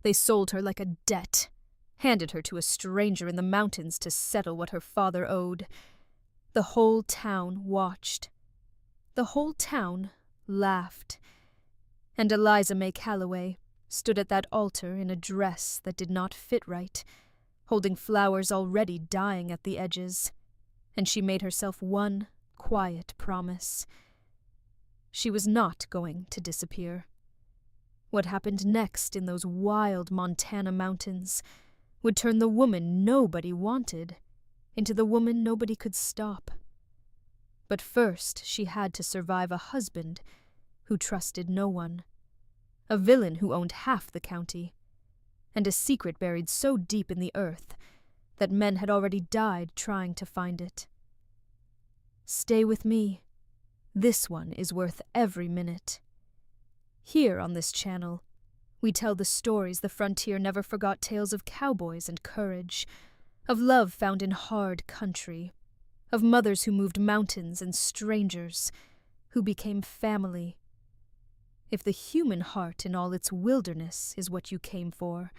They sold her like a debt, handed her to a stranger in the mountains to settle what her father owed. The whole town watched. The whole town laughed. And Eliza May Calloway stood at that altar in a dress that did not fit right, holding flowers already dying at the edges, and she made herself one quiet promise. She was not going to disappear. What happened next in those wild Montana mountains would turn the woman nobody wanted into the woman nobody could stop. But first she had to survive a husband who trusted no one, a villain who owned half the county, and a secret buried so deep in the earth that men had already died trying to find it. Stay with me. This one is worth every minute. Here on this channel, we tell the stories the frontier never forgot, tales of cowboys and courage, of love found in hard country, of mothers who moved mountains and strangers who became family. If the human heart in all its wilderness is what you came for,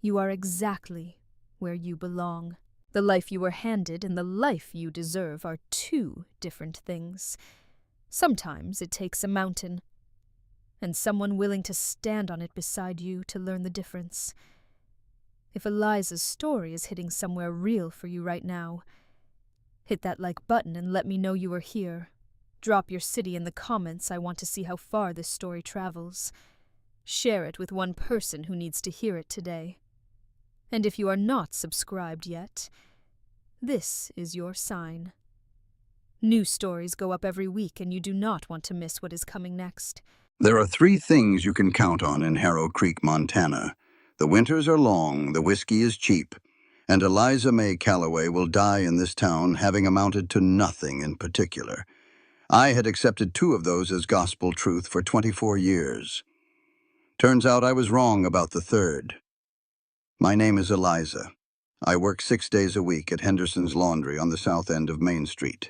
you are exactly where you belong. The life you were handed and the life you deserve are two different things. Sometimes it takes a mountain, and someone willing to stand on it beside you to learn the difference. If Eliza's story is hitting somewhere real for you right now, hit that like button and let me know you are here. Drop your city in the comments. I want to see how far this story travels. Share it with one person who needs to hear it today. And if you are not subscribed yet, this is your sign. New stories go up every week, and you do not want to miss what is coming next. There are 3 things you can count on in Harrow Creek, Montana. The winters are long, the whiskey is cheap, and Eliza May Calloway will die in this town having amounted to nothing in particular. I had accepted 2 of those as gospel truth for 24 years. Turns out I was wrong about the 3rd. My name is Eliza. I work 6 days a week at Henderson's Laundry on the south end of Main Street,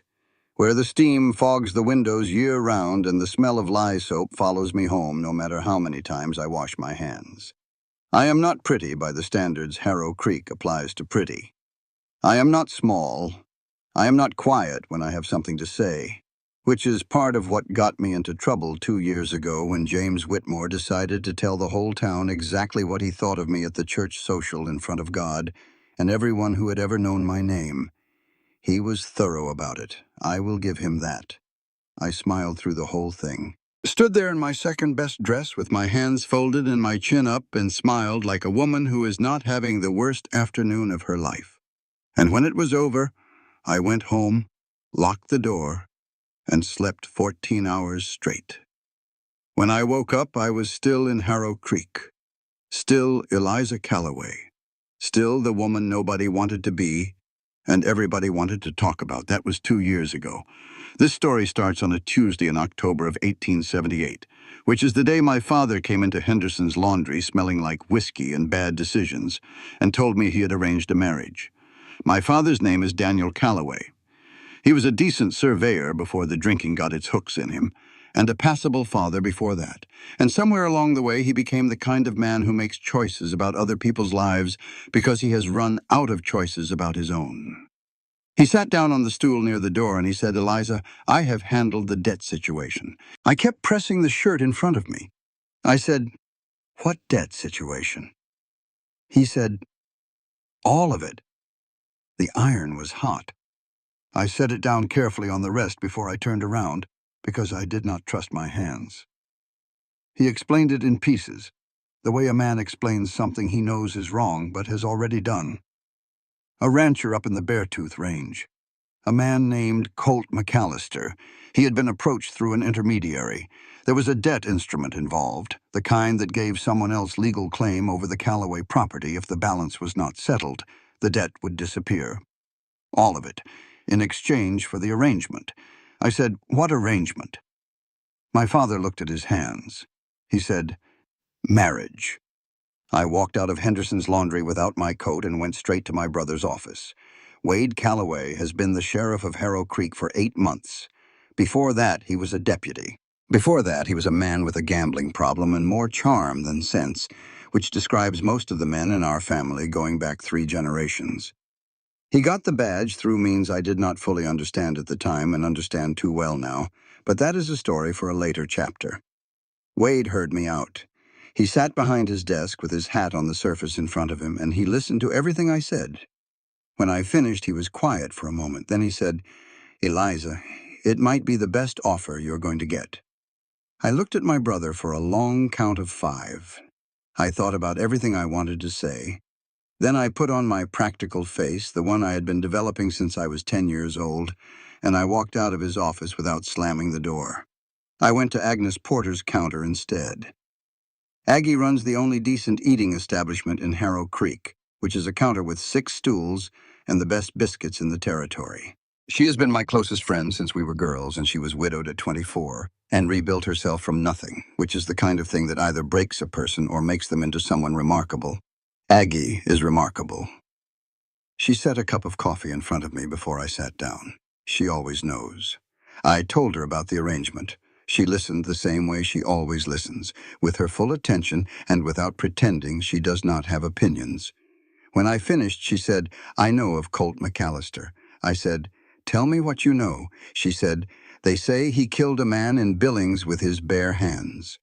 where the steam fogs the windows year-round and the smell of lye soap follows me home no matter how many times I wash my hands. I am not pretty by the standards Harrow Creek applies to pretty. I am not small. I am not quiet when I have something to say, which is part of what got me into trouble 2 years ago when James Whitmore decided to tell the whole town exactly what he thought of me at the church social in front of God and everyone who had ever known my name. He was thorough about it. I will give him that. I smiled through the whole thing. Stood there in my second-best dress with my hands folded and my chin up and smiled like a woman who is not having the worst afternoon of her life. And when it was over, I went home, locked the door, and slept 14 hours straight. When I woke up, I was still in Harrow Creek. Still Eliza Calloway. Still the woman nobody wanted to be, and everybody wanted to talk about. That was 2 years ago. This story starts on a Tuesday in October of 1878, which is the day my father came into Henderson's Laundry smelling like whiskey and bad decisions, and told me he had arranged a marriage. My father's name is Daniel Calloway. He was a decent surveyor before the drinking got its hooks in him, and a passable father before that. And somewhere along the way, he became the kind of man who makes choices about other people's lives because he has run out of choices about his own. He sat down on the stool near the door and he said, "Eliza, I have handled the debt situation." I kept pressing the shirt in front of me. I said, "What debt situation?" He said, "All of it." The iron was hot. I set it down carefully on the rest before I turned around, because I did not trust my hands. He explained it in pieces, the way a man explains something he knows is wrong but has already done. A rancher up in the Beartooth Range, a man named Colt McAllister. He had been approached through an intermediary. There was a debt instrument involved, the kind that gave someone else legal claim over the Calloway property. If the balance was not settled, the debt would disappear. All of it, in exchange for the arrangement. I said, "What arrangement?" My father looked at his hands. He said, "Marriage." I walked out of Henderson's Laundry without my coat and went straight to my brother's office. Wade Calloway has been the sheriff of Harrow Creek for 8 months. Before that, he was a deputy. Before that, he was a man with a gambling problem and more charm than sense. which describes most of the men in our family going back 3 generations. He got the badge through means I did not fully understand at the time and understand too well now, but that is a story for a later chapter. Wade heard me out. He sat behind his desk with his hat on the surface in front of him, and he listened to everything I said. When I finished, he was quiet for a moment. Then he said, "Eliza, it might be the best offer you're going to get." I looked at my brother for a long count of 5. I thought about everything I wanted to say. Then I put on my practical face, the one I had been developing since I was 10 years old, and I walked out of his office without slamming the door. I went to Agnes Porter's counter instead. Aggie runs the only decent eating establishment in Harrow Creek, which is a counter with 6 stools and the best biscuits in the territory. She has been my closest friend since we were girls, and she was widowed at 24 and rebuilt herself from nothing, which is the kind of thing that either breaks a person or makes them into someone remarkable. Aggie is remarkable. She set a cup of coffee in front of me before I sat down. She always knows. I told her about the arrangement. She listened the same way she always listens, with her full attention and without pretending she does not have opinions. When I finished, she said, "I know of Colt McAllister." I said, "Tell me what you know." She said, "They say he killed a man in Billings with his bare hands."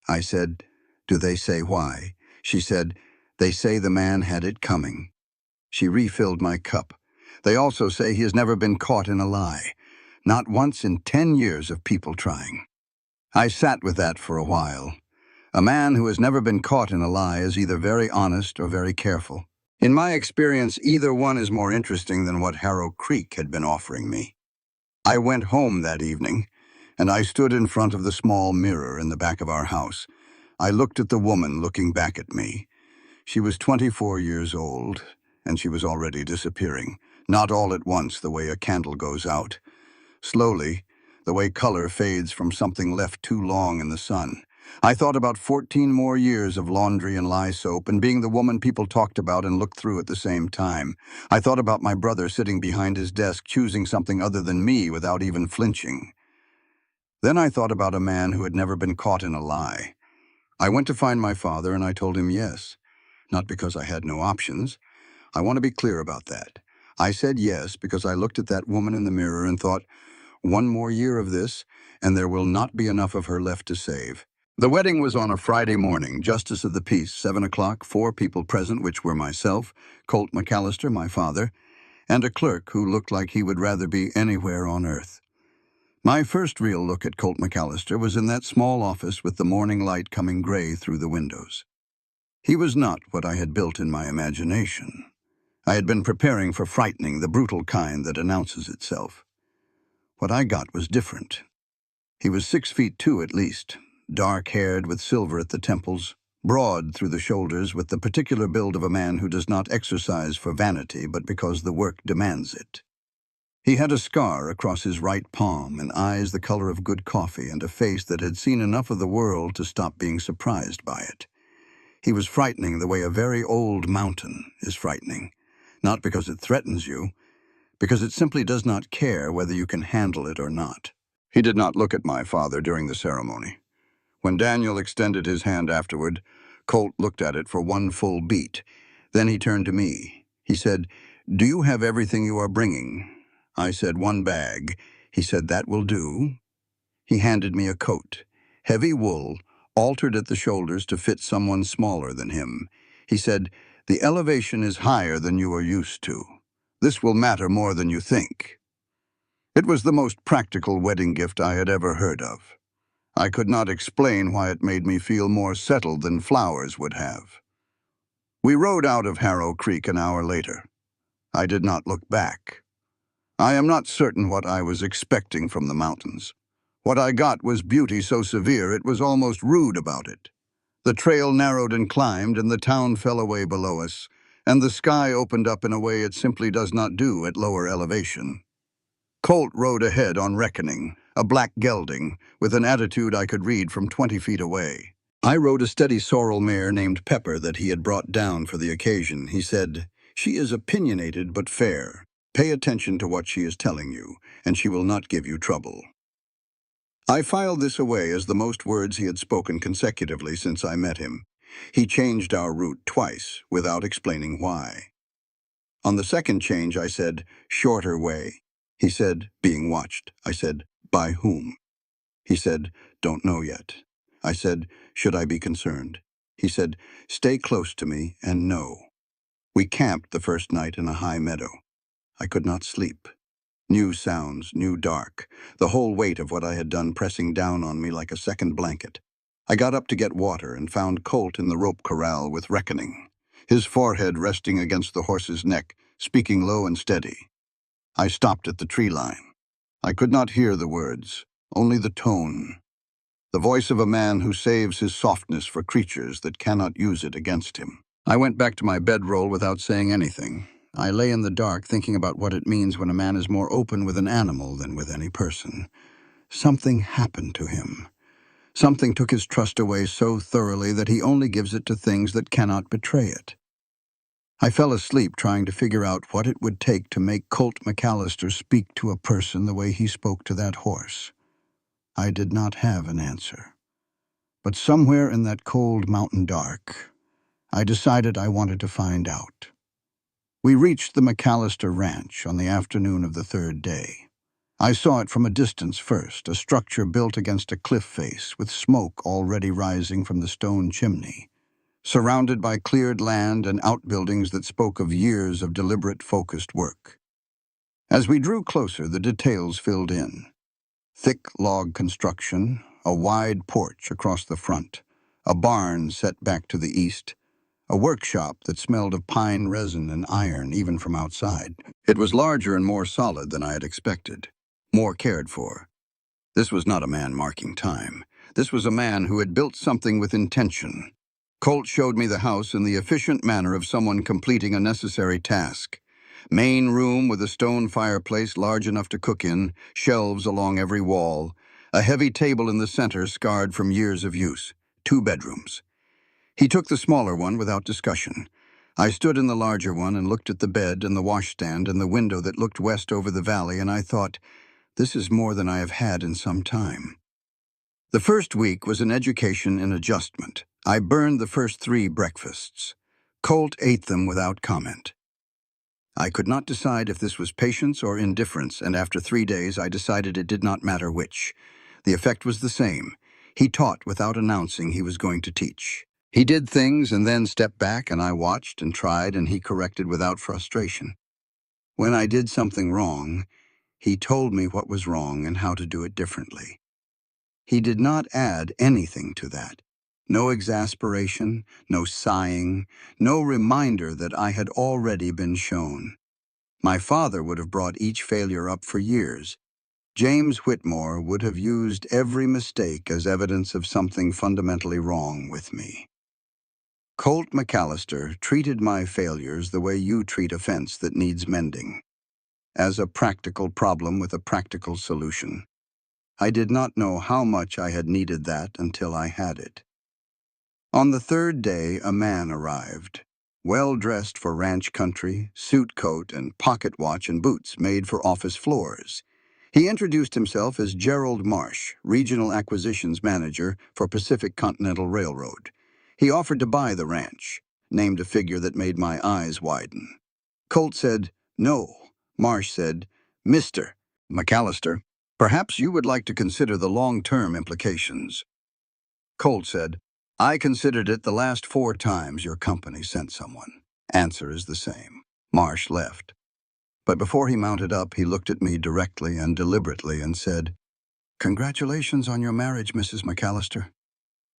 I said, "Do they say why?" She said, "They say the man had it coming." She refilled my cup. "They also say he has never been caught in a lie. Not once in 10 years of people trying." I sat with that for a while. A man who has never been caught in a lie is either very honest or very careful. In my experience, either one is more interesting than what Harrow Creek had been offering me. I went home that evening, and I stood in front of the small mirror in the back of our house. I looked at the woman looking back at me. She was 24 years old, and she was already disappearing, not all at once the way a candle goes out. Slowly, the way color fades from something left too long in the sun. I thought about 14 more years of laundry and lye soap and being the woman people talked about and looked through at the same time. I thought about my brother sitting behind his desk choosing something other than me without even flinching. Then I thought about a man who had never been caught in a lie. I went to find my father and I told him yes. Not because I had no options. I want to be clear about that. I said yes because I looked at that woman in the mirror and thought, 1 more year of this, and there will not be enough of her left to save. The wedding was on a Friday morning, justice of the peace, 7 o'clock, 4 people present, which were myself, Colt McAllister, my father, and a clerk who looked like he would rather be anywhere on earth. My first real look at Colt McAllister was in that small office with the morning light coming gray through the windows. He was not what I had built in my imagination. I had been preparing for frightening, the brutal kind that announces itself. What I got was different. He was 6'2" at least, dark-haired with silver at the temples, broad through the shoulders with the particular build of a man who does not exercise for vanity but because the work demands it. He had a scar across his right palm and eyes the color of good coffee and a face that had seen enough of the world to stop being surprised by it. He was frightening the way a very old mountain is frightening, not because it threatens you, because it simply does not care whether you can handle it or not. He did not look at my father during the ceremony. When Daniel extended his hand afterward, Colt looked at it for 1 full beat. Then he turned to me. He said, "Do you have everything you are bringing?" I said, "1 bag." He said, "That will do." He handed me a coat, heavy wool, altered at the shoulders to fit someone smaller than him. He said, "The elevation is higher than you are used to. This will matter more than you think." It was the most practical wedding gift I had ever heard of. I could not explain why it made me feel more settled than flowers would have. We rode out of Harrow Creek an hour later. I did not look back. I am not certain what I was expecting from the mountains. What I got was beauty so severe it was almost rude about it. The trail narrowed and climbed, and the town fell away below us, and the sky opened up in a way it simply does not do at lower elevation. Colt rode ahead on Reckoning, a black gelding, with an attitude I could read from 20 feet away. I rode a steady sorrel mare named Pepper that he had brought down for the occasion. He said, "She is opinionated but fair. Pay attention to what she is telling you, and she will not give you trouble." I filed this away as the most words he had spoken consecutively since I met him. He changed our route twice without explaining why. On the second change, I said, "Shorter way." He said, "Being watched." I said, "By whom?" He said, "Don't know yet." I said, "Should I be concerned?" He said, "Stay close to me and know." We camped the first night in a high meadow. I could not sleep. New sounds, new dark, the whole weight of what I had done pressing down on me like a second blanket. I got up to get water and found Colt in the rope corral with Reckoning, his forehead resting against the horse's neck, speaking low and steady. I stopped at the tree line. I could not hear the words, only the tone. The voice of a man who saves his softness for creatures that cannot use it against him. I went back to my bedroll without saying anything. I lay in the dark thinking about what it means when a man is more open with an animal than with any person. Something happened to him. Something took his trust away so thoroughly that he only gives it to things that cannot betray it. I fell asleep trying to figure out what it would take to make Colt McAllister speak to a person the way he spoke to that horse. I did not have an answer. But somewhere in that cold mountain dark, I decided I wanted to find out. We reached the McAllister Ranch on the afternoon of the third day. I saw it from a distance first, a structure built against a cliff face with smoke already rising from the stone chimney, surrounded by cleared land and outbuildings that spoke of years of deliberate, focused work. As we drew closer, the details filled in. Thick log construction, a wide porch across the front, a barn set back to the east, a workshop that smelled of pine resin and iron even from outside. It was larger and more solid than I had expected, more cared for. This was not a man marking time. This was a man who had built something with intention. Colt showed me the house in the efficient manner of someone completing a necessary task. Main room with a stone fireplace large enough to cook in, shelves along every wall, a heavy table in the center scarred from years of use, 2 bedrooms. He took the smaller one without discussion. I stood in the larger one and looked at the bed and the washstand and the window that looked west over the valley, and I thought, this is more than I have had in some time. The first week was an education in adjustment. I burned the first 3 breakfasts. Colt ate them without comment. I could not decide if this was patience or indifference, and after 3 days I decided it did not matter which. The effect was the same. He taught without announcing he was going to teach. He did things and then stepped back, and I watched and tried, and he corrected without frustration. When I did something wrong, he told me what was wrong and how to do it differently. He did not add anything to that. No exasperation, no sighing, no reminder that I had already been shown. My father would have brought each failure up for years. James Whitmore would have used every mistake as evidence of something fundamentally wrong with me. Colt McAllister treated my failures the way you treat a fence that needs mending, as a practical problem with a practical solution. I did not know how much I had needed that until I had it. On the third day, a man arrived, well-dressed for ranch country, suit coat and pocket watch and boots made for office floors. He introduced himself as Gerald Marsh, Regional Acquisitions Manager for Pacific Continental Railroad. He offered to buy the ranch, named a figure that made my eyes widen. Colt said, "No." Marsh said, "Mr. McAllister, perhaps you would like to consider the long-term implications." Colt said, "I considered it the last 4 times your company sent someone. Answer is the same." Marsh left. But before he mounted up, he looked at me directly and deliberately and said, "Congratulations on your marriage, Mrs. McAllister.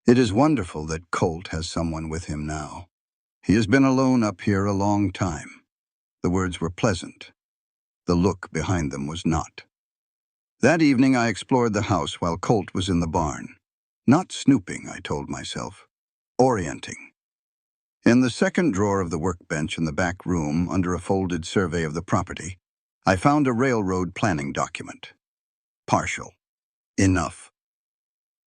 It is wonderful that Colt has someone with him now. He has been alone up here a long time." The words were pleasant. The look behind them was not. That evening I explored the house while Colt was in the barn. Not snooping, I told myself. Orienting. In the second drawer of the workbench in the back room, under a folded survey of the property, I found a railroad planning document. Partial. Enough.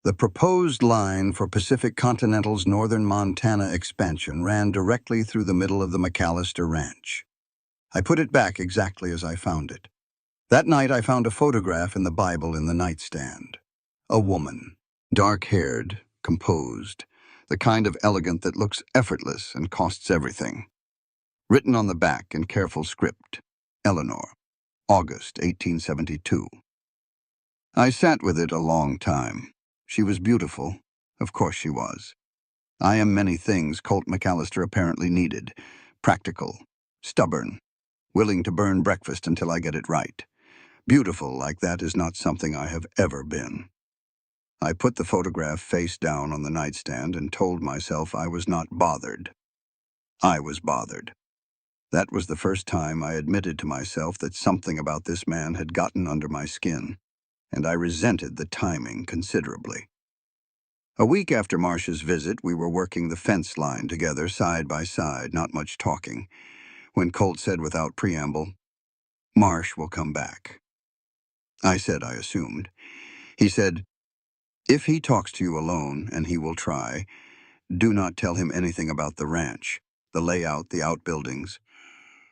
The proposed line for Pacific Continental's northern Montana expansion ran directly through the middle of the McAllister Ranch. I put it back exactly as I found it. That night I found a photograph in the Bible in the nightstand. A woman, dark-haired, composed, the kind of elegant that looks effortless and costs everything. Written on the back in careful script, Eleanor, August 1872. I sat with it a long time. She was beautiful. Of course she was. I am many things Colt McAllister apparently needed. Practical, stubborn, willing to burn breakfast until I get it right. Beautiful like that is not something I have ever been. I put the photograph face down on the nightstand and told myself I was not bothered. I was bothered. That was the first time I admitted to myself that something about this man had gotten under my skin, and I resented the timing considerably. A week after Marcia's visit, we were working the fence line together, side by side, not much talking, when Colt said without preamble, "Marsh will come back." I said I assumed. He said, "If he talks to you alone, and he will try, do not tell him anything about the ranch, the layout, the outbuildings,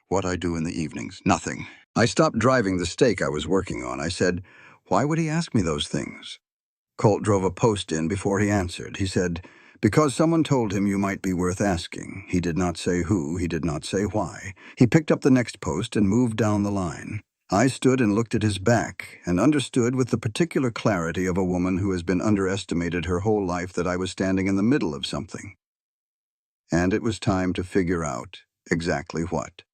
what I do in the evenings, nothing." I stopped driving the stake I was working on. I said, "Why would he ask me those things?" Colt drove a post in before he answered. He said, "Because someone told him you might be worth asking." He did not say who, he did not say why. He picked up the next post and moved down the line. I stood and looked at his back and understood with the particular clarity of a woman who has been underestimated her whole life that I was standing in the middle of something. And it was time to figure out exactly what.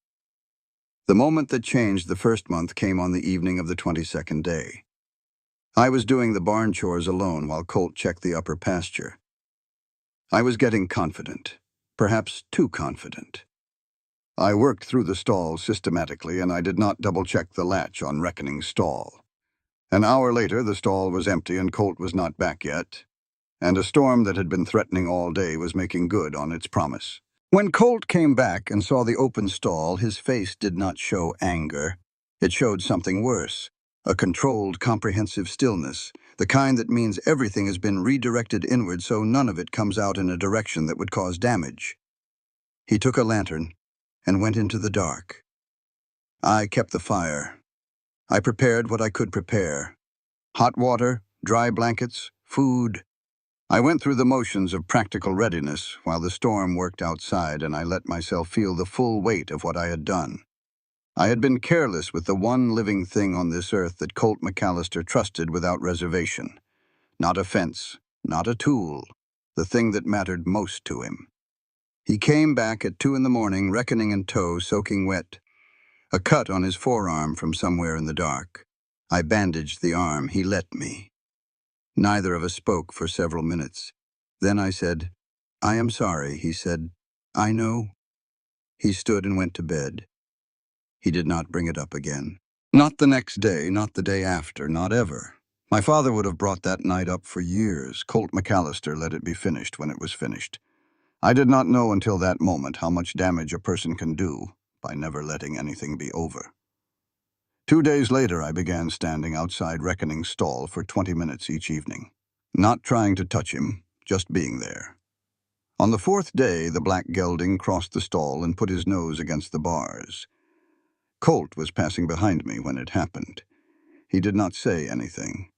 The moment that changed the first month came on the evening of the 22nd day. I was doing the barn chores alone while Colt checked the upper pasture. I was getting confident, perhaps too confident. I worked through the stall systematically, and I did not double-check the latch on Reckoning's stall. An hour later, the stall was empty and Colt was not back yet, and a storm that had been threatening all day was making good on its promise. When Colt came back and saw the open stall, his face did not show anger. It showed something worse, a controlled, comprehensive stillness, the kind that means everything has been redirected inward so none of it comes out in a direction that would cause damage. He took a lantern and went into the dark. I kept the fire. I prepared what I could prepare. Hot water, dry blankets, food. I went through the motions of practical readiness while the storm worked outside, and I let myself feel the full weight of what I had done. I had been careless with the one living thing on this earth that Colt McAllister trusted without reservation. Not a fence, not a tool, the thing that mattered most to him. He came back at 2 in the morning, Reckoning in tow, soaking wet. A cut on his forearm from somewhere in the dark. I bandaged the arm. He let me. Neither of us spoke for several minutes. Then I said, "I am sorry." He said, "I know." He stood and went to bed. He did not bring it up again. Not the next day, not the day after, not ever. My father would have brought that night up for years. Colt McAllister let it be finished when it was finished. I did not know until that moment how much damage a person can do by never letting anything be over. 2 days later, I began standing outside Reckoning's stall for 20 minutes each evening. Not trying to touch him, just being there. On the 4th day, the black gelding crossed the stall and put his nose against the bars. Colt was passing behind me when it happened. He did not say anything.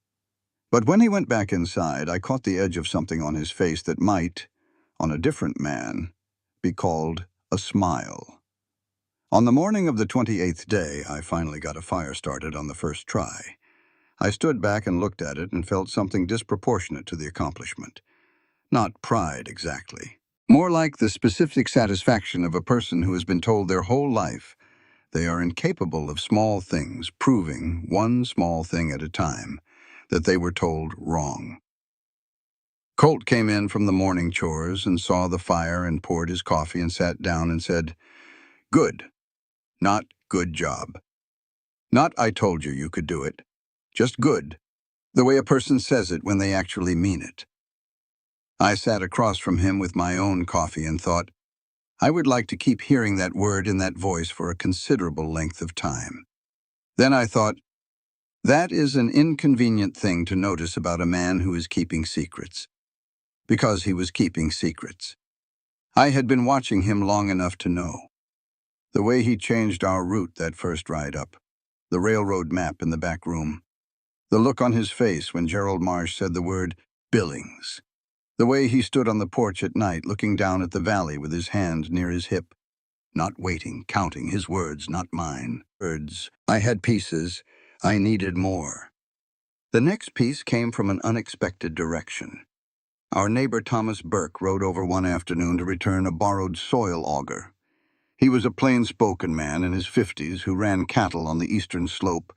But when he went back inside, I caught the edge of something on his face that might, on a different man, be called a smile. On the morning of the 28th day, I finally got a fire started on the first try. I stood back and looked at it and felt something disproportionate to the accomplishment. Not pride exactly. More like the specific satisfaction of a person who has been told their whole life they are incapable of small things, proving, one small thing at a time, that they were told wrong. Colt came in from the morning chores and saw the fire and poured his coffee and sat down and said, "Good, not good job. Not I told you you could do it. Just good, the way a person says it when they actually mean it." I sat across from him with my own coffee and thought, I would like to keep hearing that word in that voice for a considerable length of time. Then I thought, that is an inconvenient thing to notice about a man who is keeping secrets. Because he was keeping secrets. I had been watching him long enough to know. The way he changed our route that first ride up. The railroad map in the back room. The look on his face when Gerald Marsh said the word Billings. The way he stood on the porch at night, looking down at the valley with his hand near his hip, not waiting, counting his words, not mine. Words. I had pieces. I needed more. The next piece came from an unexpected direction. Our neighbor Thomas Burke rode over one afternoon to return a borrowed soil auger. He was a plain-spoken man in his 50s who ran cattle on the eastern slope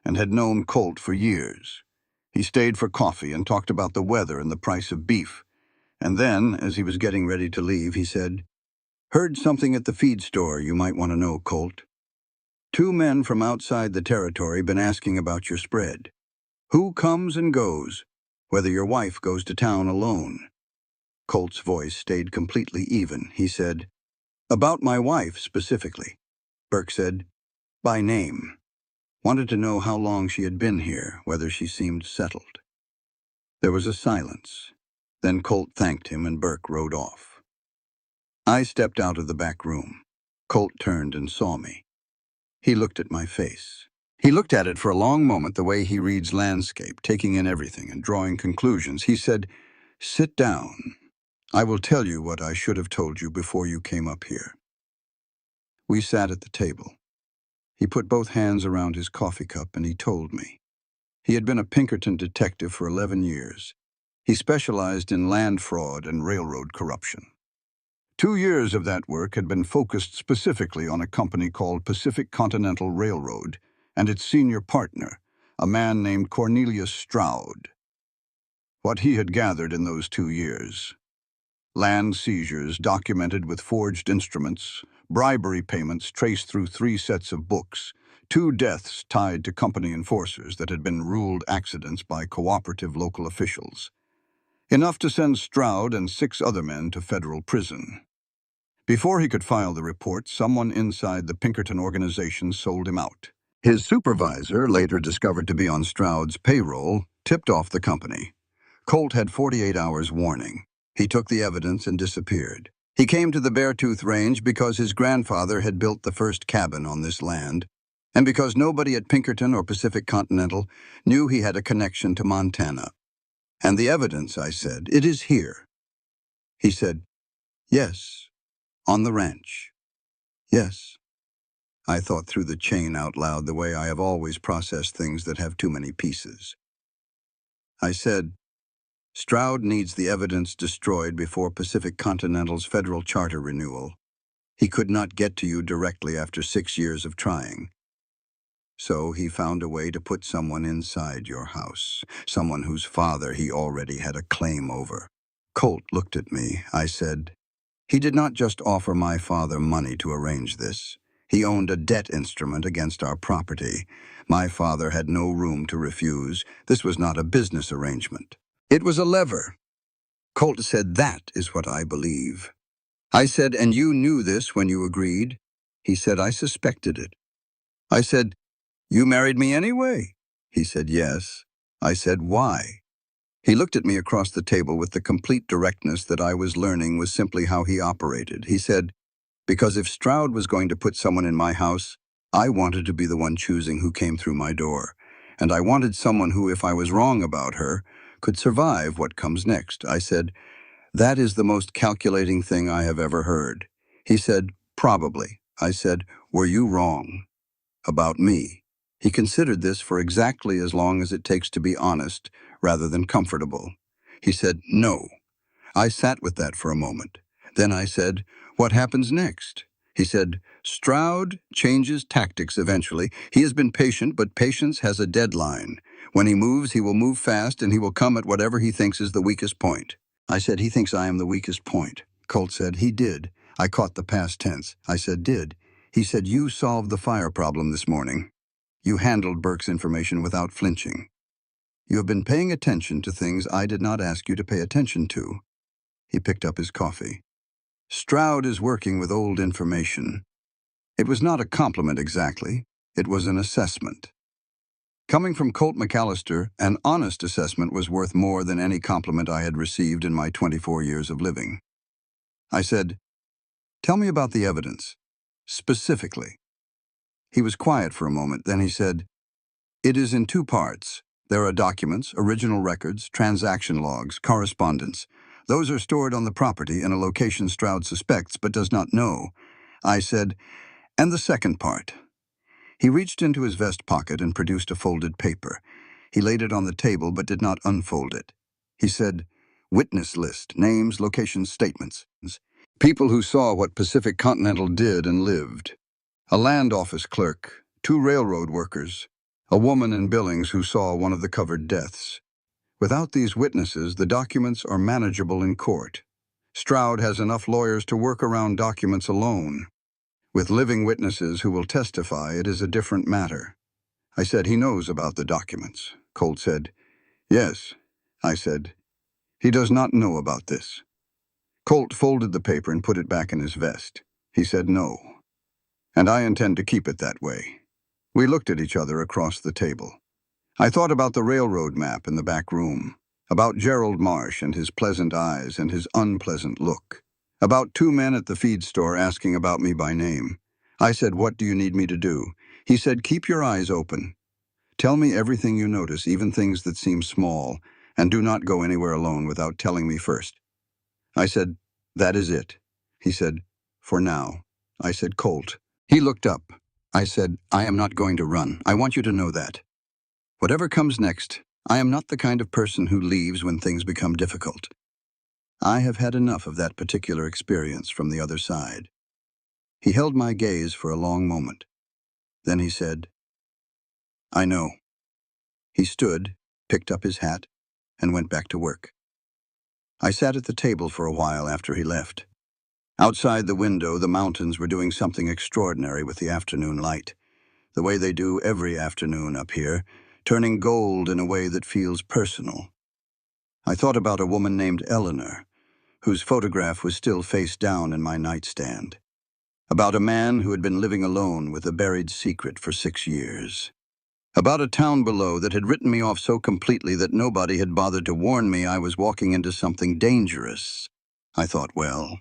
and had known Colt for years. He stayed for coffee and talked about the weather and the price of beef. And then, as he was getting ready to leave, he said, "Heard something at the feed store you might want to know, Colt. 2 men from outside the territory been asking about your spread. Who comes and goes, whether your wife goes to town alone?" Colt's voice stayed completely even. He said, "About my wife, specifically." Burke said, "By name. Wanted to know how long she had been here, whether she seemed settled." There was a silence. Then Colt thanked him and Burke rode off. I stepped out of the back room. Colt turned and saw me. He looked at my face. He looked at it for a long moment the way he reads landscape, taking in everything and drawing conclusions. He said, "Sit down. I will tell you what I should have told you before you came up here." We sat at the table. He put both hands around his coffee cup and he told me. He had been a Pinkerton detective for 11 years. He specialized in land fraud and railroad corruption. 2 years of that work had been focused specifically on a company called Pacific Continental Railroad and its senior partner, a man named Cornelius Stroud. What he had gathered in those 2 years: land seizures documented with forged instruments, bribery payments traced through 3 sets of books, 2 deaths tied to company enforcers that had been ruled accidents by cooperative local officials. Enough to send Stroud and 6 other men to federal prison. Before he could file the report, someone inside the Pinkerton organization sold him out. His supervisor, later discovered to be on Stroud's payroll, tipped off the company. Colt had 48 hours warning. He took the evidence and disappeared. He came to the Beartooth Range because his grandfather had built the first cabin on this land, and because nobody at Pinkerton or Pacific Continental knew he had a connection to Montana. "And the evidence," I said, "it is here." He said, "Yes, on the ranch. Yes." I thought through the chain out loud the way I have always processed things that have too many pieces. I said, "Stroud needs the evidence destroyed before Pacific Continental's federal charter renewal. He could not get to you directly after 6 years of trying. So he found a way to put someone inside your house, someone whose father he already had a claim over." Colt looked at me. I said, "He did not just offer my father money to arrange this. He owned a debt instrument against our property. My father had no room to refuse. This was not a business arrangement. It was a lever." Colt said, "That is what I believe." I said, "And you knew this when you agreed?" He said, "I suspected it." I said, "You married me anyway?" He said, "Yes." I said, "Why?" He looked at me across the table with the complete directness that I was learning was simply how he operated. He said, "Because if Stroud was going to put someone in my house, I wanted to be the one choosing who came through my door. And I wanted someone who, if I was wrong about her, could survive what comes next." I said, "That is the most calculating thing I have ever heard." He said, "Probably." I said, "Were you wrong about me?" He considered this for exactly as long as it takes to be honest, rather than comfortable. He said, "No." I sat with that for a moment. Then I said, "What happens next?" He said, "Stroud changes tactics eventually. He has been patient, but patience has a deadline. When he moves, he will move fast, and he will come at whatever he thinks is the weakest point." I said, "He thinks I am the weakest point." Colt said, "He did." I caught the past tense. I said, "Did." He said, "You solved the fire problem this morning. You handled Burke's information without flinching. You have been paying attention to things I did not ask you to pay attention to." He picked up his coffee. "Stroud is working with old information." It was not a compliment exactly. It was an assessment. Coming from Colt McAllister, an honest assessment was worth more than any compliment I had received in my 24 years of living. I said, "Tell me about the evidence, specifically." He was quiet for a moment, then he said, "It is in 2 parts. There are documents, original records, transaction logs, correspondence. Those are stored on the property in a location Stroud suspects but does not know. I said, and the second part. He reached into his vest pocket and produced a folded paper. He laid it on the table but did not unfold it. He said, witness list, names, locations, statements. People who saw what Pacific Continental did and lived. A land office clerk, 2 railroad workers, a woman in Billings who saw one of the covered deaths. Without these witnesses, the documents are manageable in court. Stroud has enough lawyers to work around documents alone. With living witnesses who will testify, it is a different matter. I said, he knows about the documents. Colt said, yes. I said, he does not know about this. Colt folded the paper and put it back in his vest. He said, no. And I intend to keep it that way. We looked at each other across the table. I thought about the railroad map in the back room, about Gerald Marsh and his pleasant eyes and his unpleasant look, about 2 men at the feed store asking about me by name. I said, what do you need me to do? He said, keep your eyes open. Tell me everything you notice, even things that seem small, and do not go anywhere alone without telling me first. I said, that is it. He said, for now. I said, Colt. He looked up. I said, I am not going to run. I want you to know that. Whatever comes next, I am not the kind of person who leaves when things become difficult. I have had enough of that particular experience from the other side. He held my gaze for a long moment. Then he said, I know. He stood, picked up his hat, and went back to work. I sat at the table for a while after he left. Outside the window, the mountains were doing something extraordinary with the afternoon light, the way they do every afternoon up here, turning gold in a way that feels personal. I thought about a woman named Eleanor, whose photograph was still face down in my nightstand. About a man who had been living alone with a buried secret for 6 years. About a town below that had written me off so completely that nobody had bothered to warn me I was walking into something dangerous. I thought, well,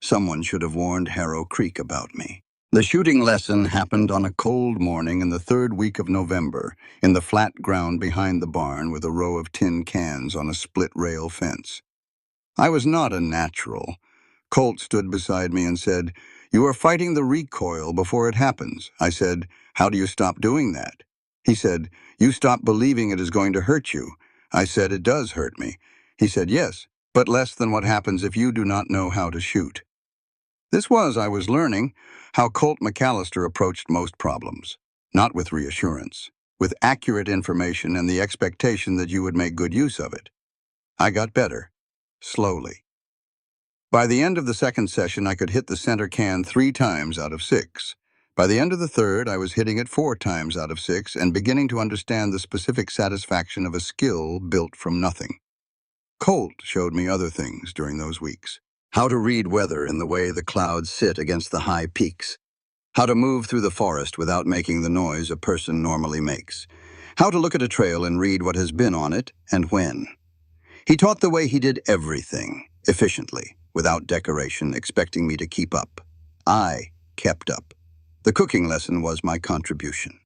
someone should have warned Harrow Creek about me. The shooting lesson happened on a cold morning in the 3rd week of November, in the flat ground behind the barn with a row of tin cans on a split-rail fence. I was not a natural. Colt stood beside me and said, you are fighting the recoil before it happens. I said, how do you stop doing that? He said, you stop believing it is going to hurt you. I said, it does hurt me. He said, yes, but less than what happens if you do not know how to shoot. This was, I was learning, how Colt McAllister approached most problems. Not with reassurance, with accurate information and the expectation that you would make good use of it. I got better, slowly. By the end of the 2nd session, I could hit the center can 3 times out of 6. By the end of the 3rd, I was hitting it 4 times out of 6 and beginning to understand the specific satisfaction of a skill built from nothing. Colt showed me other things during those weeks. How to read weather in the way the clouds sit against the high peaks. How to move through the forest without making the noise a person normally makes. How to look at a trail and read what has been on it and when. He taught the way he did everything, efficiently, without decoration, expecting me to keep up. I kept up. The cooking lesson was my contribution.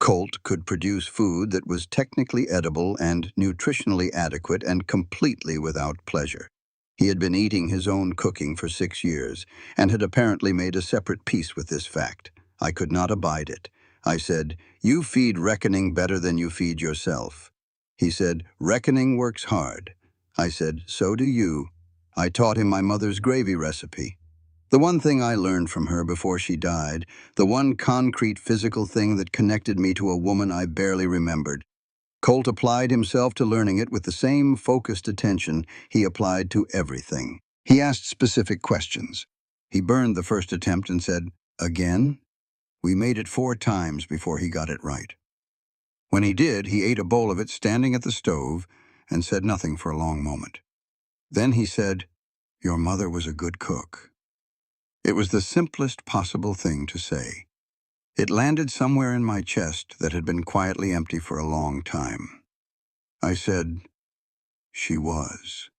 Colt could produce food that was technically edible and nutritionally adequate and completely without pleasure. He had been eating his own cooking for 6 years and had apparently made a separate peace with this fact. I could not abide it. I said, you feed reckoning better than you feed yourself. He said, reckoning works hard. I said, so do you. I taught him my mother's gravy recipe. The one thing I learned from her before she died, the one concrete physical thing that connected me to a woman I barely remembered. Colt applied himself to learning it with the same focused attention he applied to everything. He asked specific questions. He burned the first attempt and said, again? We made it 4 times before he got it right. When he did, he ate a bowl of it standing at the stove and said nothing for a long moment. Then he said, your mother was a good cook. It was the simplest possible thing to say. It landed somewhere in my chest that had been quietly empty for a long time. I said, she was.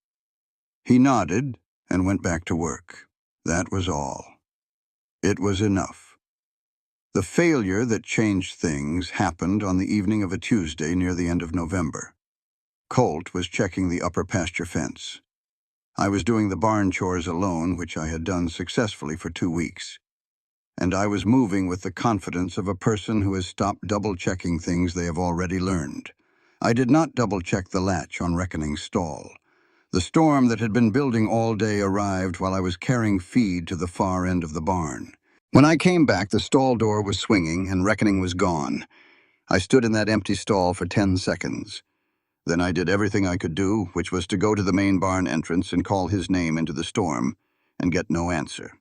He nodded and went back to work. That was all. It was enough. The failure that changed things happened on the evening of a Tuesday near the end of November. Colt was checking the upper pasture fence. I was doing the barn chores alone, which I had done successfully for 2 weeks. And I was moving with the confidence of a person who has stopped double-checking things they have already learned. I did not double-check the latch on Reckoning's stall. The storm that had been building all day arrived while I was carrying feed to the far end of the barn. When I came back, the stall door was swinging and Reckoning was gone. I stood in that empty stall for 10 seconds. Then I did everything I could do, which was to go to the main barn entrance and call his name into the storm, and get no answer.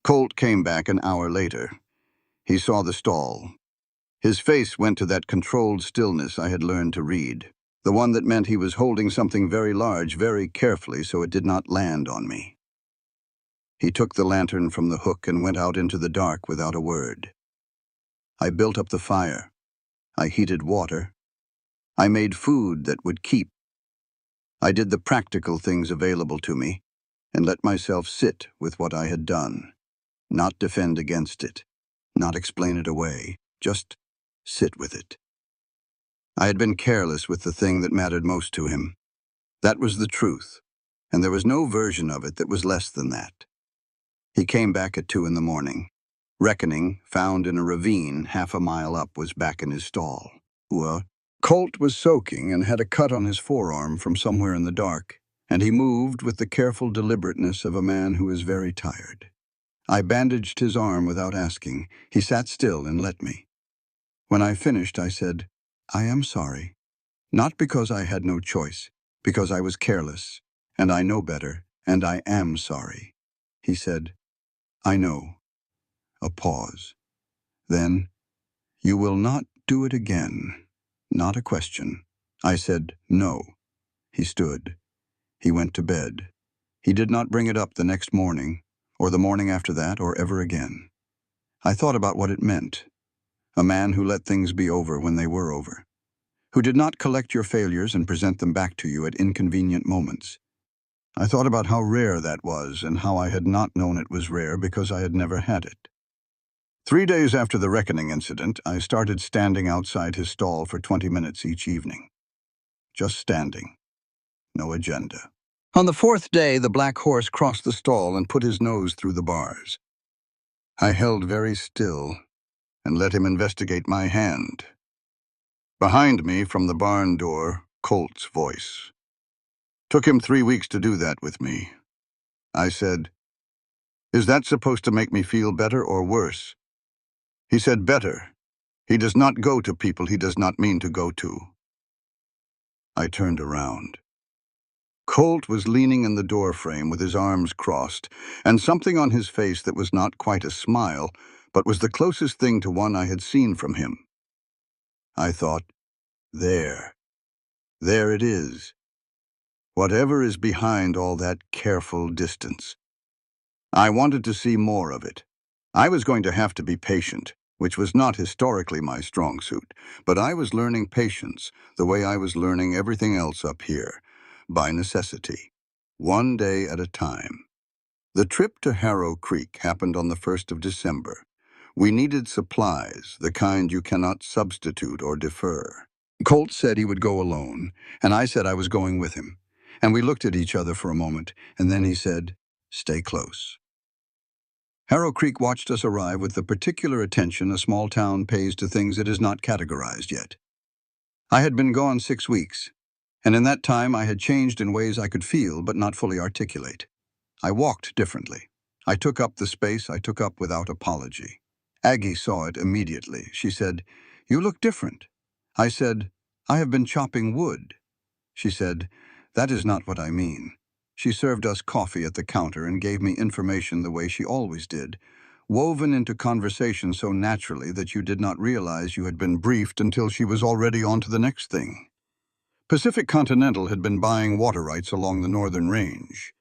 Colt came back an hour later. He saw the stall. His face went to that controlled stillness I had learned to read, the one that meant he was holding something very large very carefully so it did not land on me. He took the lantern from the hook and went out into the dark without a word. I built up the fire. I heated water. I made food that would keep. I did the practical things available to me and let myself sit with what I had done. Not defend against it, not explain it away, just sit with it. I had been careless with the thing that mattered most to him. That was the truth, and there was no version of it that was less than that. He came back at 2 in the morning. Reckoning, found in a ravine half a mile up, was back in his stall. Colt was soaking and had a cut on his forearm from somewhere in the dark, and he moved with the careful deliberateness of a man who is very tired. I bandaged his arm without asking. He sat still and let me. When I finished, I said, "I am sorry. Not because I had no choice, because I was careless, and I know better, and I am sorry." He said, "I know." A pause. Then, "You will not do it again." Not a question. I said, "No." He stood. He went to bed. He did not bring it up the next morning, or the morning after that, or ever again. I thought about what it meant. A man who let things be over when they were over. Who did not collect your failures and present them back to you at inconvenient moments. I thought about how rare that was and how I had not known it was rare because I had never had it. 3 days after the Reckoning incident, I started standing outside his stall for 20 minutes each evening. Just standing. No agenda. On the 4th day, the black horse crossed the stall and put his nose through the bars. I held very still and let him investigate my hand. Behind me, from the barn door, Colt's voice. Took him 3 weeks to do that with me. I said, "Is that supposed to make me feel better or worse?" He said, "Better. He does not go to people he does not mean to go to." I turned around. Colt was leaning in the doorframe with his arms crossed, and something on his face that was not quite a smile, but was the closest thing to one I had seen from him. I thought, there it is. Whatever is behind all that careful distance. I wanted to see more of it. I was going to have to be patient, which was not historically my strong suit, but I was learning patience the way I was learning everything else up here, by necessity, one day at a time. The trip to Harrow Creek happened on the 1st of December. We needed supplies, the kind you cannot substitute or defer. Colt said he would go alone, and I said I was going with him. And we looked at each other for a moment, and then he said, "Stay close." Harrow Creek watched us arrive with the particular attention a small town pays to things it is not categorized yet. I had been gone 6 weeks, and in that time I had changed in ways I could feel but not fully articulate. I walked differently. I took up the space I took up without apology. Aggie saw it immediately. She said, "You look different." I said, "I have been chopping wood." She said, "That is not what I mean." She served us coffee at the counter and gave me information the way she always did, woven into conversation so naturally that you did not realize you had been briefed until she was already on to the next thing. Pacific Continental had been buying water rights along the northern range.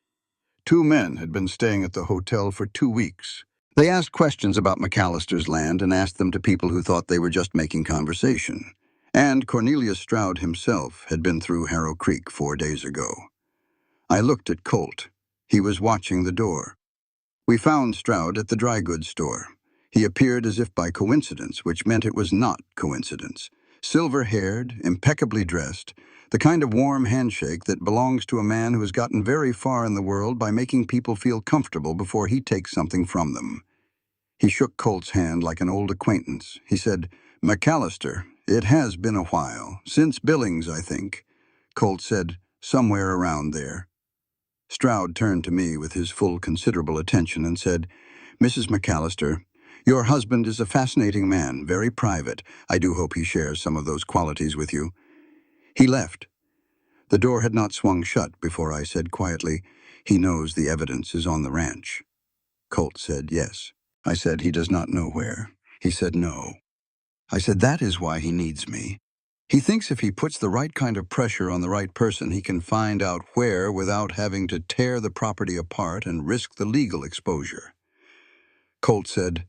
2 men had been staying at the hotel for 2 weeks. They asked questions about McAllister's land and asked them to people who thought they were just making conversation. And Cornelius Stroud himself had been through Harrow Creek 4 days ago. I looked at Colt. He was watching the door. We found Stroud at the dry goods store. He appeared as if by coincidence, which meant it was not coincidence. Silver-haired, impeccably dressed, The kind of warm handshake that belongs to a man who has gotten very far in the world by making people feel comfortable before he takes something from them. He shook Colt's hand like an old acquaintance. He said, "McAllister, it has been a while. Since Billings, I think." Colt said, "Somewhere around there." Stroud turned to me with his full considerable attention and said, "Mrs. McAllister, your husband is a fascinating man, very private. I do hope he shares some of those qualities with you." He left. The door had not swung shut before I said quietly, "He knows the evidence is on the ranch." Colt said, "Yes." I said, "He does not know where." He said, "No." I said, "That is why he needs me. He thinks if he puts the right kind of pressure on the right person, he can find out where without having to tear the property apart and risk the legal exposure." Colt said,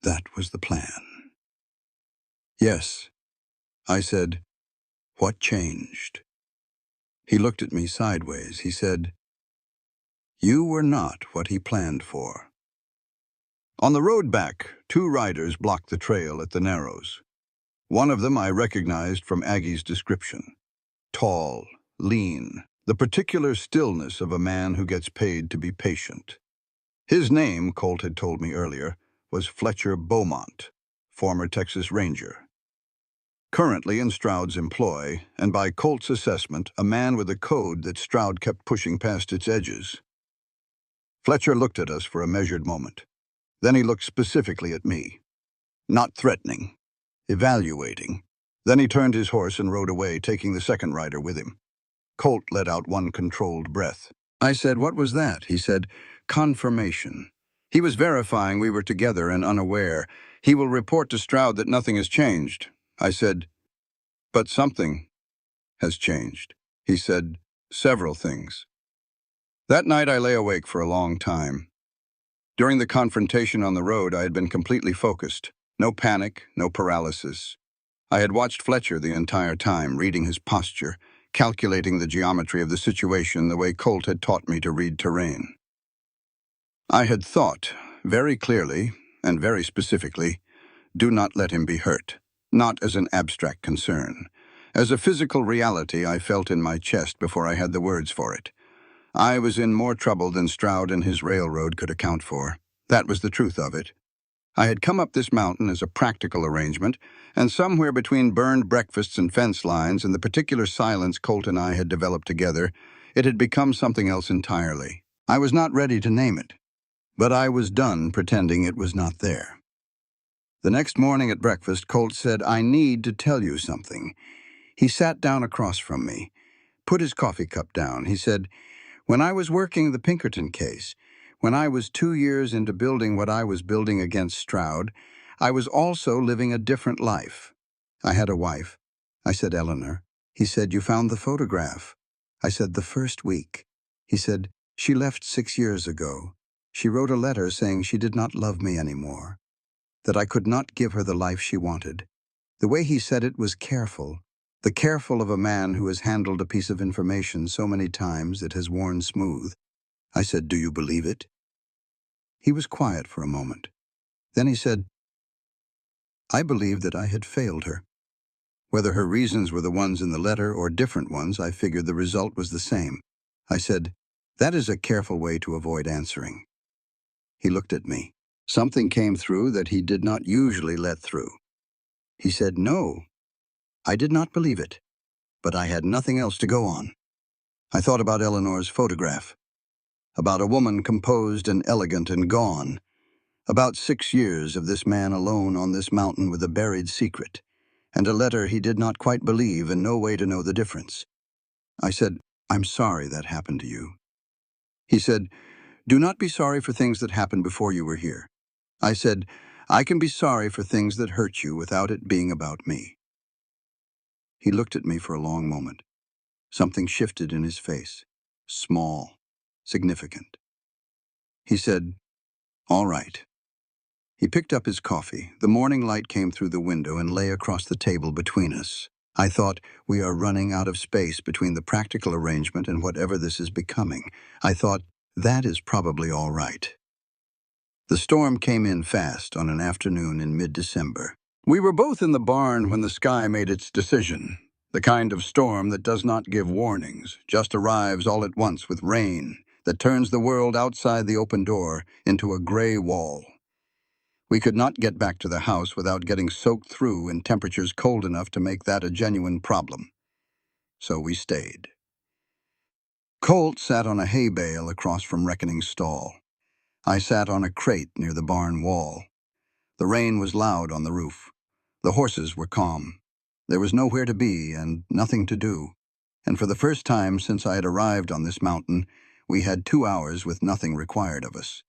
"That was the plan." "Yes." I said, "What changed?" He looked at me sideways. He said, "You were not what he planned for." On the road back, two riders blocked the trail at the Narrows. One of them I recognized from Aggie's description. Tall, lean, the particular stillness of a man who gets paid to be patient. His name, Colt had told me earlier, was Fletcher Beaumont, former Texas Ranger. Currently in Stroud's employ, and by Colt's assessment, a man with a code that Stroud kept pushing past its edges. Fletcher looked at us for a measured moment. Then he looked specifically at me. Not threatening, evaluating. Then he turned his horse and rode away, taking the second rider with him. Colt let out one controlled breath. I said, "What was that?" He said, "Confirmation. He was verifying we were together and unaware. He will report to Stroud that nothing has changed." I said, "But something has changed." He said, "Several things." That night I lay awake for a long time. During the confrontation on the road, I had been completely focused. No panic, no paralysis. I had watched Fletcher the entire time, reading his posture, calculating the geometry of the situation the way Colt had taught me to read terrain. I had thought, very clearly and very specifically, do not let him be hurt, not as an abstract concern. As a physical reality I felt in my chest before I had the words for it. I was in more trouble than Stroud and his railroad could account for. That was the truth of it. I had come up this mountain as a practical arrangement, and somewhere between burned breakfasts and fence lines and the particular silence Colt and I had developed together, it had become something else entirely. I was not ready to name it, but I was done pretending it was not there. The next morning at breakfast, Colt said, "I need to tell you something." He sat down across from me, put his coffee cup down. He said, "When I was working the Pinkerton case, when I was 2 years into building what I was building against Stroud, I was also living a different life. I had a wife." I said, "Eleanor." He said, "You found the photograph." I said, "The first week." He said, "She left 6 years ago. She wrote a letter saying she did not love me anymore, that I could not give her the life she wanted." The way he said it was careful, the careful of a man who has handled a piece of information so many times it has worn smooth. I said, "Do you believe it?" He was quiet for a moment. Then he said, "I believed that I had failed her. Whether her reasons were the ones in the letter or different ones, I figured the result was the same." I said, "That is a careful way to avoid answering." He looked at me. Something came through that he did not usually let through. He said, "No, I did not believe it, but I had nothing else to go on. I thought about Eleanor's photograph, about a woman composed and elegant and gone, about 6 years of this man alone on this mountain with a buried secret, and a letter he did not quite believe and no way to know the difference." I said, "I'm sorry that happened to you." He said, "Do not be sorry for things that happened before you were here." I said, "I can be sorry for things that hurt you without it being about me." He looked at me for a long moment. Something shifted in his face. Small, significant. He said, "All right." He picked up his coffee. The morning light came through the window and lay across the table between us. I thought, we are running out of space between the practical arrangement and whatever this is becoming. I thought, that is probably all right. The storm came in fast on an afternoon in mid-December. We were both in the barn when the sky made its decision. The kind of storm that does not give warnings, just arrives all at once with rain that turns the world outside the open door into a gray wall. We could not get back to the house without getting soaked through in temperatures cold enough to make that a genuine problem. So we stayed. Colt sat on a hay bale across from Reckoning's stall. I sat on a crate near the barn wall. The rain was loud on the roof. The horses were calm. There was nowhere to be and nothing to do. And for the first time since I had arrived on this mountain, we had 2 hours with nothing required of us.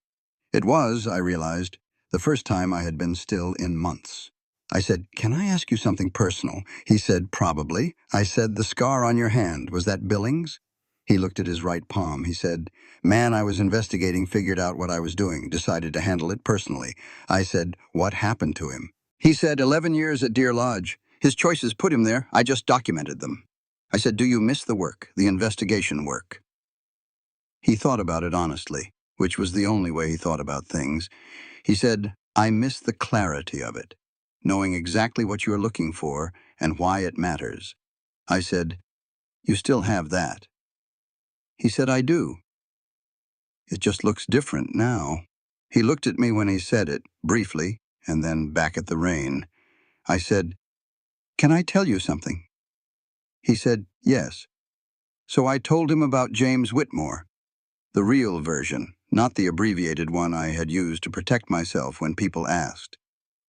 It was, I realized, the first time I had been still in months. I said, "Can I ask you something personal?" He said, "Probably." I said, "The scar on your hand, was that Billings?" He looked at his right palm. He said, "Man I was investigating figured out what I was doing, decided to handle it personally." I said, "What happened to him?" He said, 11 years at Deer Lodge. His choices put him there. I just documented them. I said, "Do you miss the work, the investigation work?" He thought about it honestly, which was the only way he thought about things. He said, "I miss the clarity of it, knowing exactly what you're looking for and why it matters." I said, "You still have that?" He said, "I do. It just looks different now." He looked at me when he said it, briefly, and then back at the rain. I said, "Can I tell you something?" He said, "Yes." So I told him about James Whitmore, the real version, not the abbreviated one I had used to protect myself when people asked.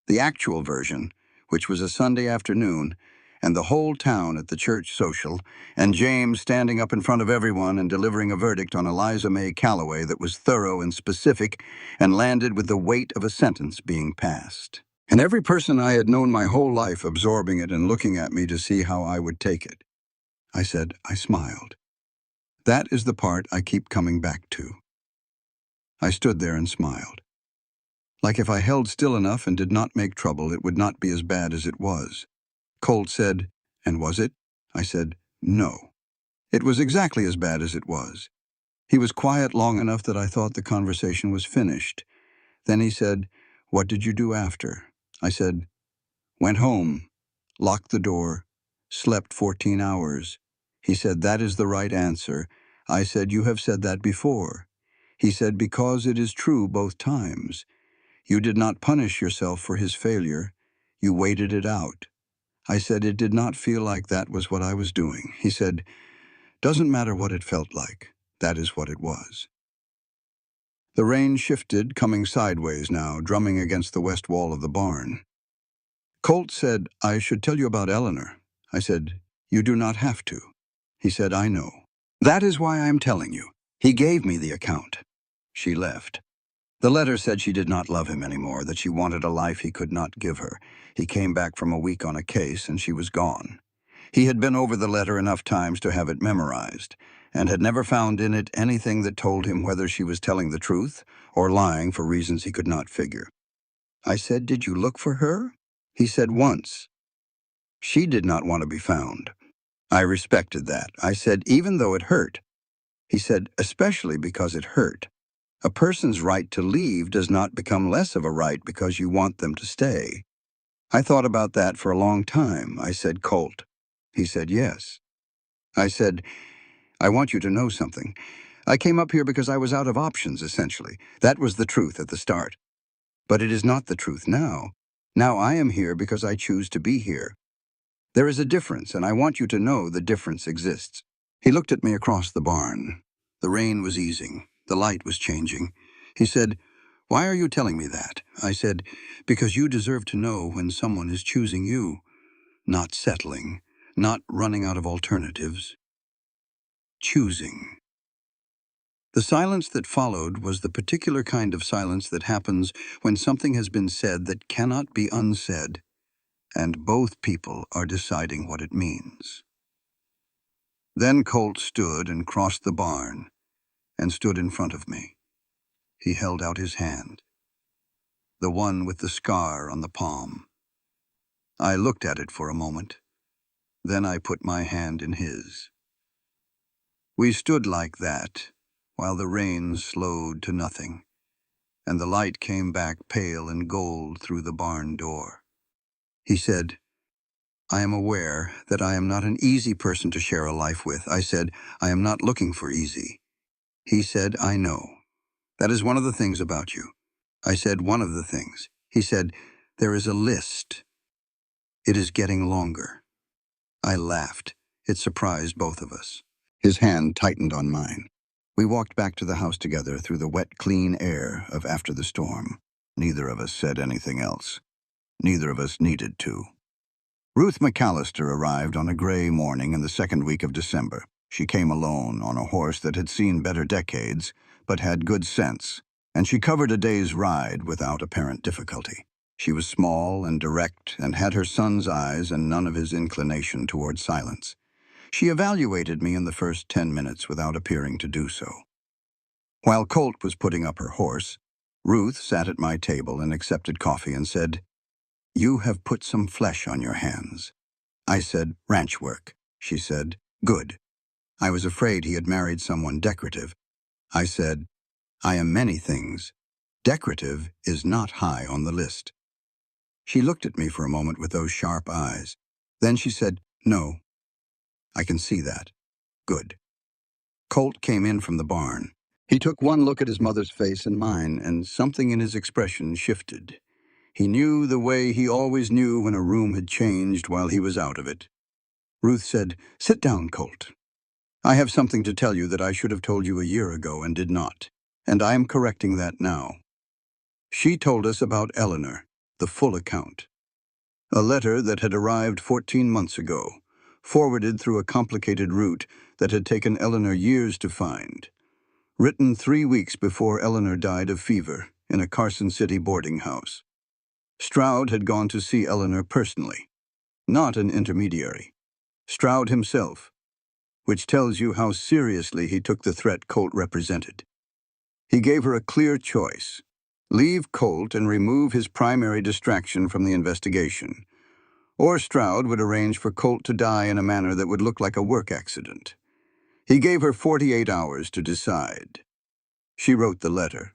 The actual version, which was a Sunday afternoon, and the whole town at the church social, and James standing up in front of everyone and delivering a verdict on Eliza May Calloway that was thorough and specific and landed with the weight of a sentence being passed. And every person I had known my whole life absorbing it and looking at me to see how I would take it. I said, I smiled. That is the part I keep coming back to. I stood there and smiled. Like if I held still enough and did not make trouble, it would not be as bad as it was. Colt said, "And was it?" I said, "No. It was exactly as bad as it was." He was quiet long enough that I thought the conversation was finished. Then he said, "What did you do after?" I said, "Went home, locked the door, slept 14 hours. He said, "That is the right answer." I said, "You have said that before." He said, "Because it is true both times. You did not punish yourself for his failure. You waited it out." I said, "It did not feel like that was what I was doing." He said, "Doesn't matter what it felt like. That is what it was." The rain shifted, coming sideways now, drumming against the west wall of the barn. Colt said, "I should tell you about Eleanor." I said, "You do not have to." He said, "I know. That is why I am telling you." He gave me the account. She left. The letter said she did not love him anymore, that she wanted a life he could not give her. He came back from a week on a case, and she was gone. He had been over the letter enough times to have it memorized, and had never found in it anything that told him whether she was telling the truth or lying for reasons he could not figure. I said, "Did you look for her?" He said, "Once. She did not want to be found." I respected that. I said, "Even though it hurt." He said, "Especially because it hurt. A person's right to leave does not become less of a right because you want them to stay." I thought about that for a long time. I said, "Colt." He said, "Yes." I said, "I want you to know something. I came up here because I was out of options, essentially. That was the truth at the start. But it is not the truth now. Now I am here because I choose to be here. There is a difference, and I want you to know the difference exists." He looked at me across the barn. The rain was easing. The light was changing. He said, "Why are you telling me that?" I said, "Because you deserve to know when someone is choosing you, not settling, not running out of alternatives. Choosing." The silence that followed was the particular kind of silence that happens when something has been said that cannot be unsaid, and both people are deciding what it means. Then Colt stood and crossed the barn and stood in front of me. He held out his hand, the one with the scar on the palm. I looked at it for a moment. Then I put my hand in his. We stood like that while the rain slowed to nothing, and the light came back pale and gold through the barn door. He said, I am aware that I am not an easy person to share a life with. I said, I am not looking for easy. He said, I know. That is one of the things about you. I said, one of the things. He said, there is a list. It is getting longer. I laughed. It surprised both of us. His hand tightened on mine. We walked back to the house together through the wet, clean air of after the storm. Neither of us said anything else. Neither of us needed to. Ruth McAllister arrived on a gray morning in the second week of December. She came alone on a horse that had seen better decades, but had good sense, and she covered a day's ride without apparent difficulty. She was small and direct and had her son's eyes and none of his inclination toward silence. She evaluated me in the first 10 minutes without appearing to do so. While Colt was putting up her horse, Ruth sat at my table and accepted coffee and said, "You have put some flesh on your hands." I said, "Ranch work." She said, "Good." I was afraid he had married someone decorative. I said, "I am many things. Decorative is not high on the list." She looked at me for a moment with those sharp eyes. Then she said, "No, I can see that. Good." Colt came in from the barn. He took one look at his mother's face and mine, and something in his expression shifted. He knew the way he always knew when a room had changed while he was out of it. Ruth said, "Sit down, Colt. I have something to tell you that I should have told you a year ago and did not, and I am correcting that now." She told us about Eleanor, the full account. A letter that had arrived 14 months ago, forwarded through a complicated route that had taken Eleanor years to find. Written 3 weeks before Eleanor died of fever in a Carson City boarding house. Stroud had gone to see Eleanor personally, not an intermediary. Stroud himself, which tells you how seriously he took the threat Colt represented. He gave her a clear choice: leave Colt and remove his primary distraction from the investigation, or Stroud would arrange for Colt to die in a manner that would look like a work accident. He gave her 48 hours to decide. She wrote the letter.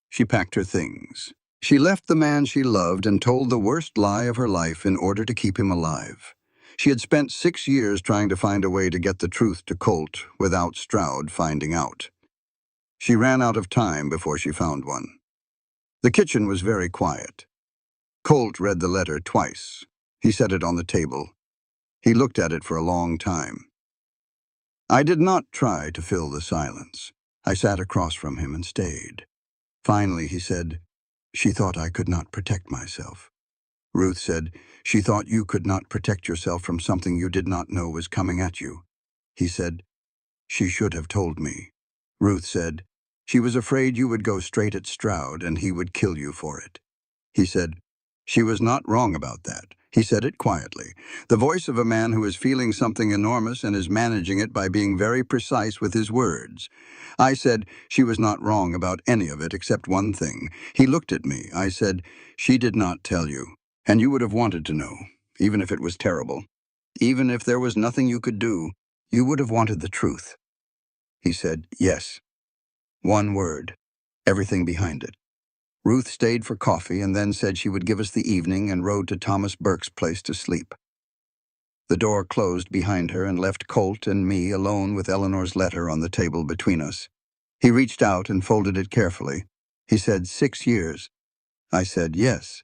She packed her things. She left the man she loved and told the worst lie of her life in order to keep him alive. She had spent 6 years trying to find a way to get the truth to Colt without Stroud finding out. She ran out of time before she found one. The kitchen was very quiet. Colt read the letter twice. He set it on the table. He looked at it for a long time. I did not try to fill the silence. I sat across from him and stayed. Finally, he said, "She thought I could not protect myself." Ruth said, "She thought you could not protect yourself from something you did not know was coming at you." He said, "She should have told me." Ruth said, "She was afraid you would go straight at Stroud and he would kill you for it." He said, "She was not wrong about that." He said it quietly, the voice of a man who is feeling something enormous and is managing it by being very precise with his words. I said, "She was not wrong about any of it except one thing." He looked at me. I said, "She did not tell you, and you would have wanted to know, even if it was terrible. Even if there was nothing you could do, you would have wanted the truth." He said, "Yes." One word, everything behind it. Ruth stayed for coffee and then said she would give us the evening and rode to Thomas Burke's place to sleep. The door closed behind her and left Colt and me alone with Eleanor's letter on the table between us. He reached out and folded it carefully. He said, 6 years. I said, yes.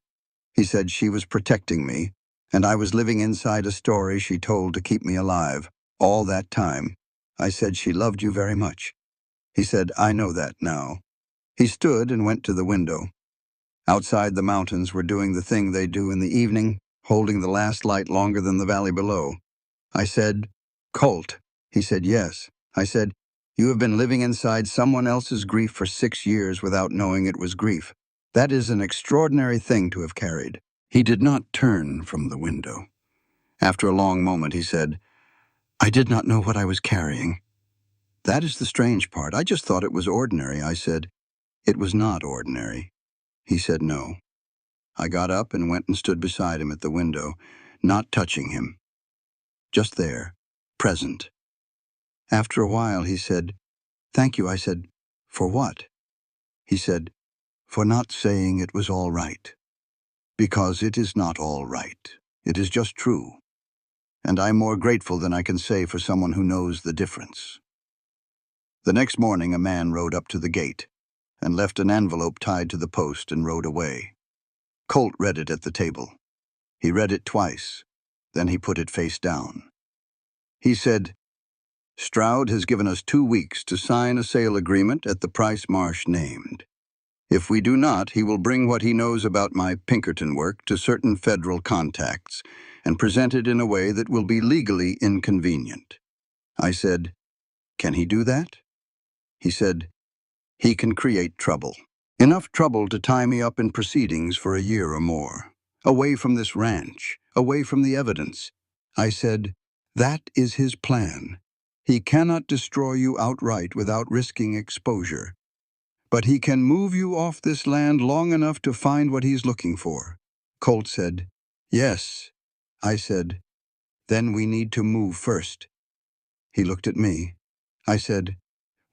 He said she was protecting me, and I was living inside a story she told to keep me alive. All that time, I said she loved you very much. He said, "I know that now." He stood and went to the window. Outside, the mountains were doing the thing they do in the evening, holding the last light longer than the valley below. I said, "Colt." He said, "Yes." I said, "You have been living inside someone else's grief for 6 years without knowing it was grief. That is an extraordinary thing to have carried." He did not turn from the window. After a long moment, he said, "I did not know what I was carrying." "That is the strange part. I just thought it was ordinary." I said, "It was not ordinary." He said, "No." I got up and went and stood beside him at the window, not touching him. Just there, present. After a while, he said, "Thank you." I said, "For what?" He said, "For not saying it was all right. Because it is not all right. It is just true. and I'm more grateful than I can say for someone who knows the difference. The next morning, a man rode up to the gate and left an envelope tied to the post and rode away. Colt read it at the table. He read it twice, then he put it face down. He said, "Stroud has given us 2 weeks to sign a sale agreement at the price Marsh named. If we do not, he will bring what he knows about my Pinkerton work to certain federal contacts and present it in a way that will be legally inconvenient." I said, "Can he do that?" He said, "He can create trouble. Enough trouble to tie me up in proceedings for a year or more. Away from this ranch, away from the evidence." I said, "That is his plan. He cannot destroy you outright without risking exposure. But he can move you off this land long enough to find what he's looking for." Colt said, "Yes." I said, "Then we need to move first." He looked at me. I said,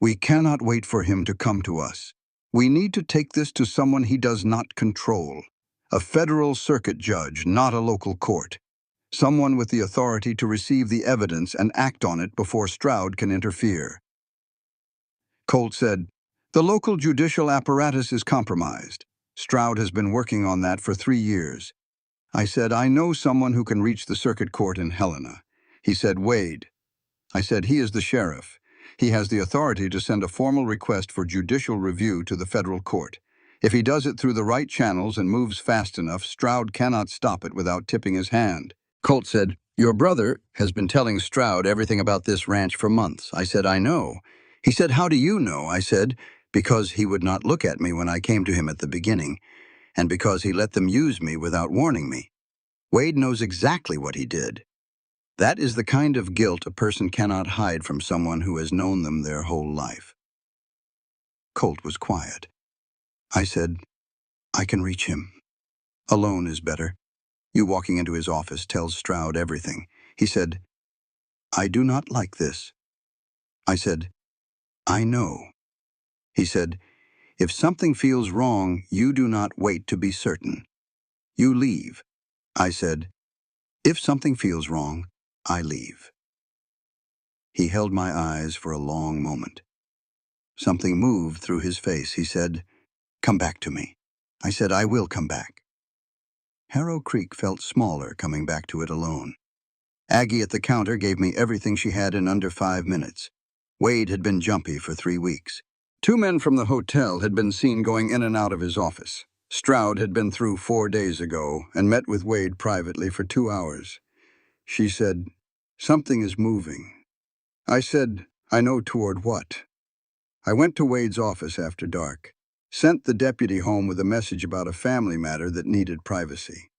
"We cannot wait for him to come to us. We need to take this to someone he does not control. A federal circuit judge, not a local court. Someone with the authority to receive the evidence and act on it before Stroud can interfere." Colt said, "The local judicial apparatus is compromised. Stroud has been working on that for 3 years." I said, "I know someone who can reach the circuit court in Helena." He said, "Wade." I said, "He is the sheriff. He has the authority to send a formal request for judicial review to the federal court. If he does it through the right channels and moves fast enough, Stroud cannot stop it without tipping his hand." Colt said, "Your brother has been telling Stroud everything about this ranch for months." I said, "I know." He said, "How do you know?" I said, "Because he would not look at me when I came to him at the beginning, and because he let them use me without warning me. Wade knows exactly what he did. That is the kind of guilt a person cannot hide from someone who has known them their whole life." Colt was quiet. I said, "I can reach him. Alone is better. You walking into his office tells Stroud everything." He said, "I do not like this." I said, "I know." He said, "If something feels wrong, you do not wait to be certain. You leave." I said, "If something feels wrong, I leave." He held my eyes for a long moment. Something moved through his face. He said, "Come back to me." I said, "I will come back." Harrow Creek felt smaller coming back to it alone. Aggie at the counter gave me everything she had in under 5 minutes. Wade had been jumpy for 3 weeks. 2 men from the hotel had been seen going in and out of his office. Stroud had been through 4 days ago and met with Wade privately for 2 hours. She said, "Something is moving." I said, "I know toward what." I went to Wade's office after dark, sent the deputy home with a message about a family matter that needed privacy.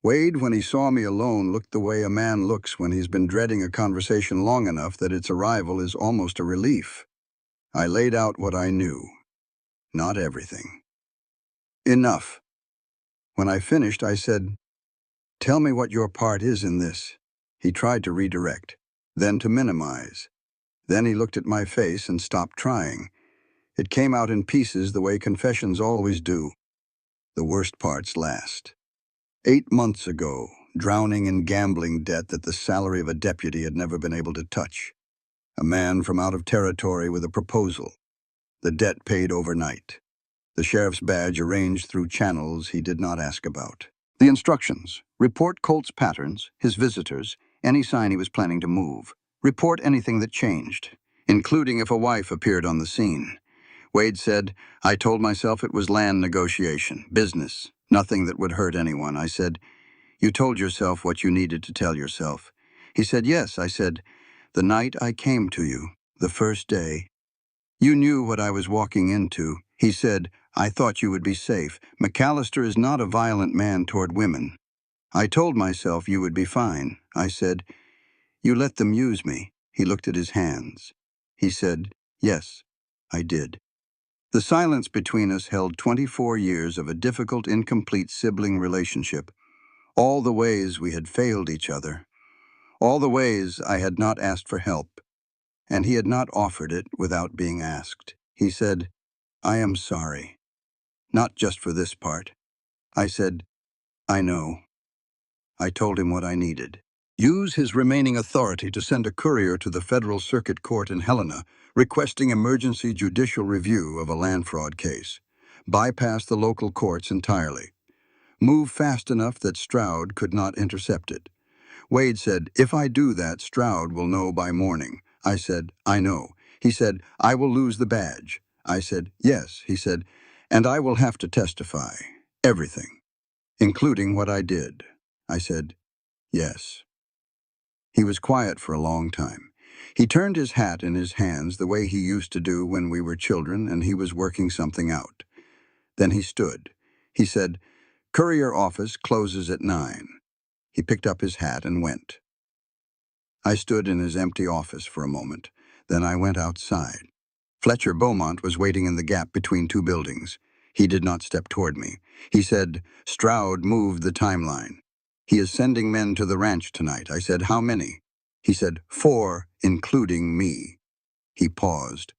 Wade, when he saw me alone, looked the way a man looks when he's been dreading a conversation long enough that its arrival is almost a relief. I laid out what I knew. Not everything. Enough. When I finished, I said, "Tell me what your part is in this." He tried to redirect, then to minimize. Then he looked at my face and stopped trying. It came out in pieces the way confessions always do. The worst parts last. 8 months ago, drowning in gambling debt that the salary of a deputy had never been able to touch. A man from out of territory with a proposal. The debt paid overnight. The sheriff's badge arranged through channels he did not ask about. The instructions: report Colt's patterns, his visitors, any sign he was planning to move. Report anything that changed, including if a wife appeared on the scene. Wade said, "I told myself it was land negotiation, business, nothing that would hurt anyone." I said, "You told yourself what you needed to tell yourself." He said, "Yes." I said, "The night I came to you, the first day, you knew what I was walking into." He said, "I thought you would be safe. McAllister is not a violent man toward women." I told myself you would be fine. I said, "You let them use me." He looked at his hands. He said, "Yes, I did." The silence between us held 24 years of a difficult, incomplete sibling relationship. All the ways we had failed each other. All the ways I had not asked for help, and he had not offered it without being asked. He said, "I am sorry. Not just for this part." I said, "I know." I told him what I needed. Use his remaining authority to send a courier to the Federal Circuit Court in Helena requesting emergency judicial review of a land fraud case. Bypass the local courts entirely. Move fast enough that Stroud could not intercept it. Wade said, "If I do that, Stroud will know by morning." I said, "I know." He said, "I will lose the badge." I said, "Yes." He said, "And I will have to testify. Everything, including what I did." I said, "Yes." He was quiet for a long time. He turned his hat in his hands the way he used to do when we were children and he was working something out. Then he stood. He said, "Courier office closes at 9. He picked up his hat and went. I stood in his empty office for a moment. Then I went outside. Fletcher Beaumont was waiting in the gap between two buildings. He did not step toward me. He said, "Stroud moved the timeline. He is sending men to the ranch tonight." I said, "How many?" He said, "4, including me." He paused.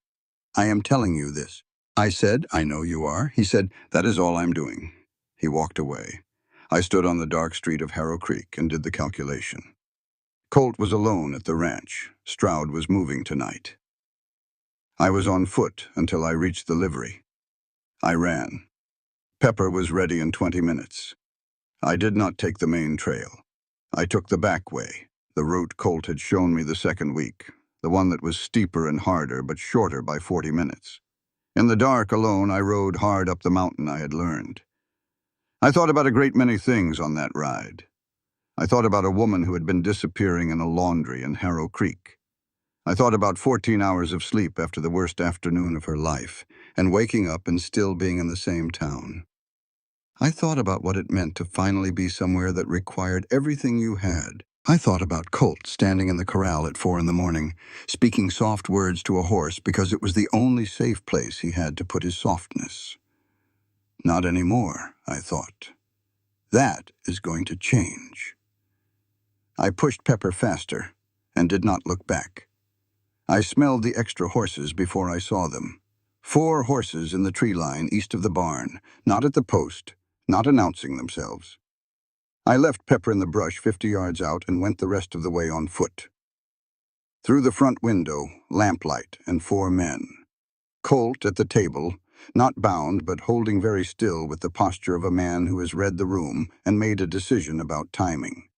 "I am telling you this." I said, "I know you are." He said, "That is all I'm doing." He walked away. I stood on the dark street of Harrow Creek and did the calculation. Colt was alone at the ranch. Stroud was moving tonight. I was on foot until I reached the livery. I ran. Pepper was ready in 20 minutes. I did not take the main trail. I took the back way, the route Colt had shown me the second week, the one that was steeper and harder but shorter by 40 minutes. In the dark alone, I rode hard up the mountain I had learned. I thought about a great many things on that ride. I thought about a woman who had been disappearing in a laundry in Harrow Creek. I thought about 14 hours of sleep after the worst afternoon of her life, and waking up and still being in the same town. I thought about what it meant to finally be somewhere that required everything you had. I thought about Colt standing in the corral at 4 in the morning, speaking soft words to a horse because it was the only safe place he had to put his softness. Not anymore, I thought. That is going to change. I pushed Pepper faster and did not look back. I smelled the extra horses before I saw them. 4 horses in the tree line east of the barn, not at the post, not announcing themselves. I left Pepper in the brush 50 yards out and went the rest of the way on foot. Through the front window, lamplight and 4 men. Colt at the table, not bound but holding very still with the posture of a man who has read the room and made a decision about timing.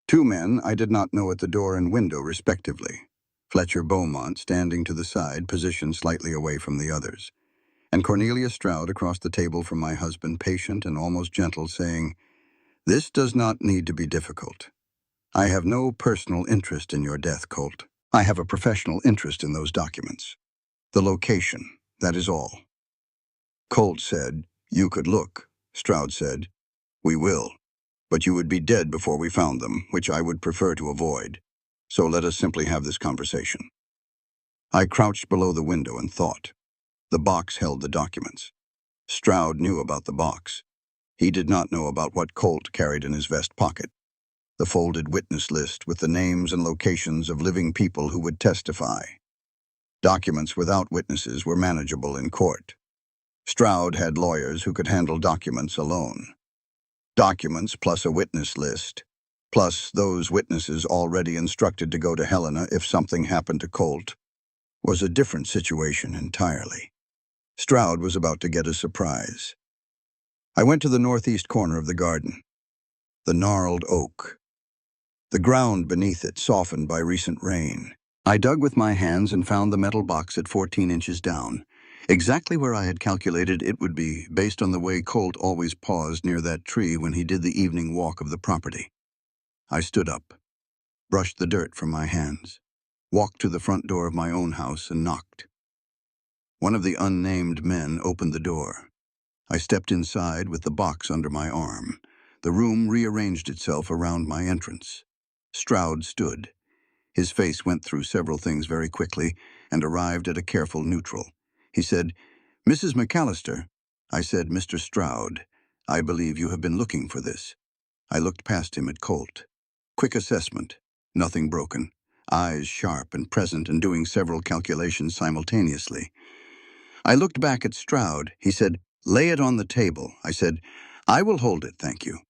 2 men I did not know at the door and window respectively. Fletcher Beaumont standing to the side, positioned slightly away from the others, and Cornelia Stroud across the table from my husband, patient and almost gentle, saying, "This does not need to be difficult. I have no personal interest in your death, Colt. I have a professional interest in those documents. The location, that is all." Colt said, "You could look." Stroud said, "We will, but you would be dead before we found them, which I would prefer to avoid. So let us simply have this conversation." I crouched below the window and thought. The box held the documents. Stroud knew about the box. He did not know about what Colt carried in his vest pocket. The folded witness list with the names and locations of living people who would testify. Documents without witnesses were manageable in court. Stroud had lawyers who could handle documents alone. Documents plus a witness list, plus those witnesses already instructed to go to Helena if something happened to Colt, was a different situation entirely. Stroud was about to get a surprise. I went to the northeast corner of the garden. The gnarled oak. The ground beneath it softened by recent rain. I dug with my hands and found the metal box at 14 inches down, exactly where I had calculated it would be based on the way Colt always paused near that tree when he did the evening walk of the property. I stood up, brushed the dirt from my hands, walked to the front door of my own house and knocked. One of the unnamed men opened the door. I stepped inside with the box under my arm. The room rearranged itself around my entrance. Stroud stood. His face went through several things very quickly and arrived at a careful neutral. He said, "Mrs. McAllister." I said, "Mr. Stroud, I believe you have been looking for this." I looked past him at Colt. Quick assessment. Nothing broken. Eyes sharp and present and doing several calculations simultaneously. I looked back at Stroud. He said, "Lay it on the table." I said, "I will hold it, thank you."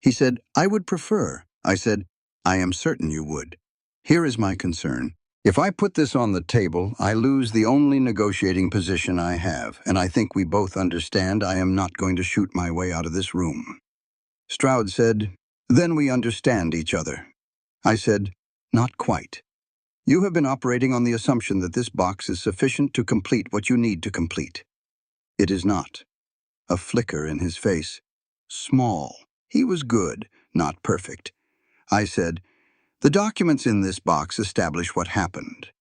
He said, "I would prefer." I said, I am certain you would. Here is my concern. If I put this on the table, I lose the only negotiating position I have, and I think we both understand I am not going to shoot my way out of this room. Stroud said, "Then we understand each other." I said, "Not quite. You have been operating on the assumption that this box is sufficient to complete what you need to complete. It is not." A flicker in his face. Small. He was good, not perfect. I said, "The documents in this box establish what happened.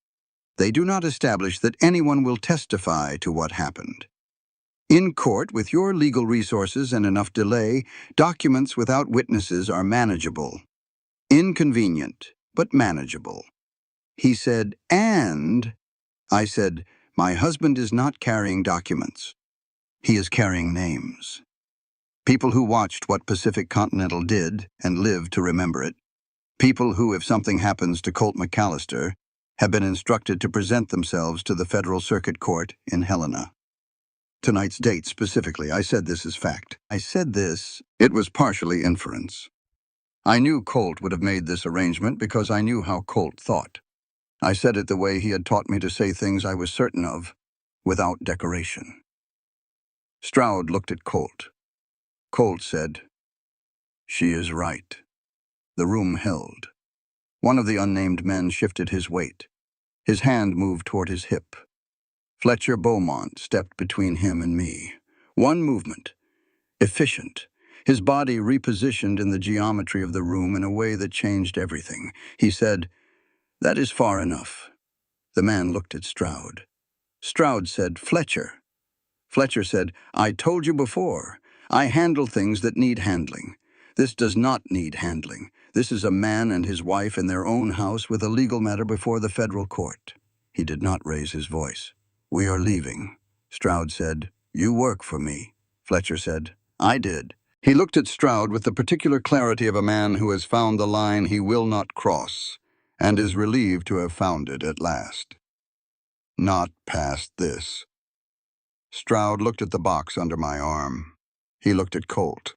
They do not establish that anyone will testify to what happened. In court, with your legal resources and enough delay, documents without witnesses are manageable. Inconvenient, but manageable." He said, "And?" I said, "My husband is not carrying documents. He is carrying names. People who watched what Pacific Continental did and lived to remember it. People who, if something happens to Colt McAllister, have been instructed to present themselves to the Federal Circuit Court in Helena. Tonight's date specifically, I said this as fact. It was partially inference. I knew Colt would have made this arrangement because I knew how Colt thought. I said it the way he had taught me to say things I was certain of, without decoration. Stroud looked at Colt. Colt said, "She is right." The room held. One of the unnamed men shifted his weight. His hand moved toward his hip. Fletcher Beaumont stepped between him and me. One movement. Efficient. His body repositioned in the geometry of the room in a way that changed everything. He said, "That is far enough." The man looked at Stroud. Stroud said, "Fletcher." Fletcher said, "I told you before. I handle things that need handling. This does not need handling. This is a man and his wife in their own house with a legal matter before the federal court." He did not raise his voice. "We are leaving." Stroud said, "You work for me." Fletcher said, "I did." He looked at Stroud with the particular clarity of a man who has found the line he will not cross, and is relieved to have found it at last. "Not past this." Stroud looked at the box under my arm. He looked at Colt.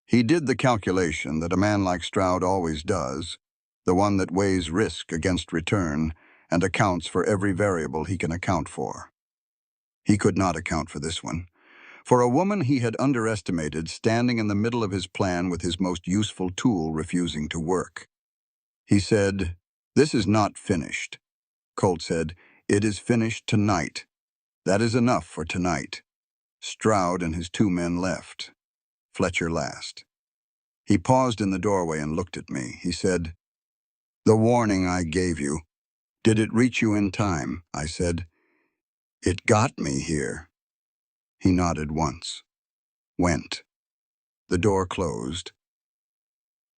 He did the calculation that a man like Stroud always does, the one that weighs risk against return and accounts for every variable he can account for. He could not account for this one. For a woman he had underestimated standing in the middle of his plan with his most useful tool refusing to work. He said, "This is not finished." Colt said, "It is finished tonight. That is enough for tonight." Stroud and his two men left. Fletcher last. He paused in the doorway and looked at me. He said, "The warning I gave you, did it reach you in time?" I said, "It got me here." He nodded once. Went. The door closed.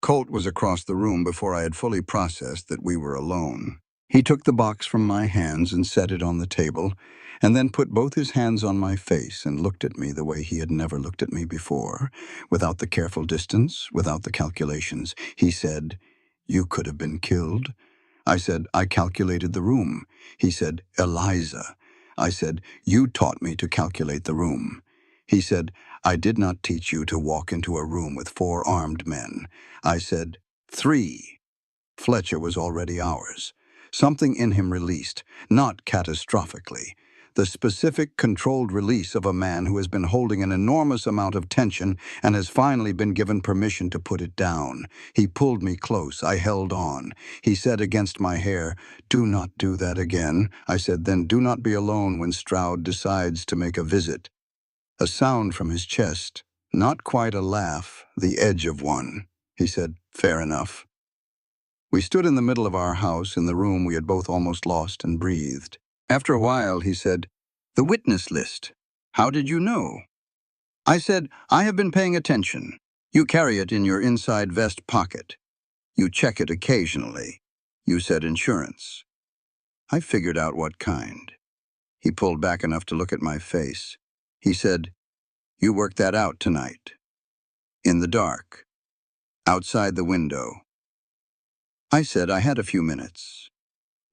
Colt was across the room before I had fully processed that we were alone. He took the box from my hands and set it on the table, and then put both his hands on my face and looked at me the way he had never looked at me before, without the careful distance, without the calculations. He said, "You could have been killed." I said, "I calculated the room." He said, "Eliza." I said, "You taught me to calculate the room." He said, "I did not teach you to walk into a room with 4 armed men." I said, 3. Fletcher was already ours. Something in him released, not catastrophically. The specific, controlled release of a man who has been holding an enormous amount of tension and has finally been given permission to put it down. He pulled me close. I held on. He said against my hair, "Do not do that again." I said, "Then do not be alone when Stroud decides to make a visit." A sound from his chest, not quite a laugh, the edge of one. He said, "Fair enough." We stood in the middle of our house in the room we had both almost lost and breathed. After a while, he said, "The witness list. How did you know?" I said, "I have been paying attention. You carry it in your inside vest pocket. You check it occasionally. You said insurance." I figured out what kind. He pulled back enough to look at my face. He said, "You worked that out tonight. In the dark. Outside the window." I said I had a few minutes.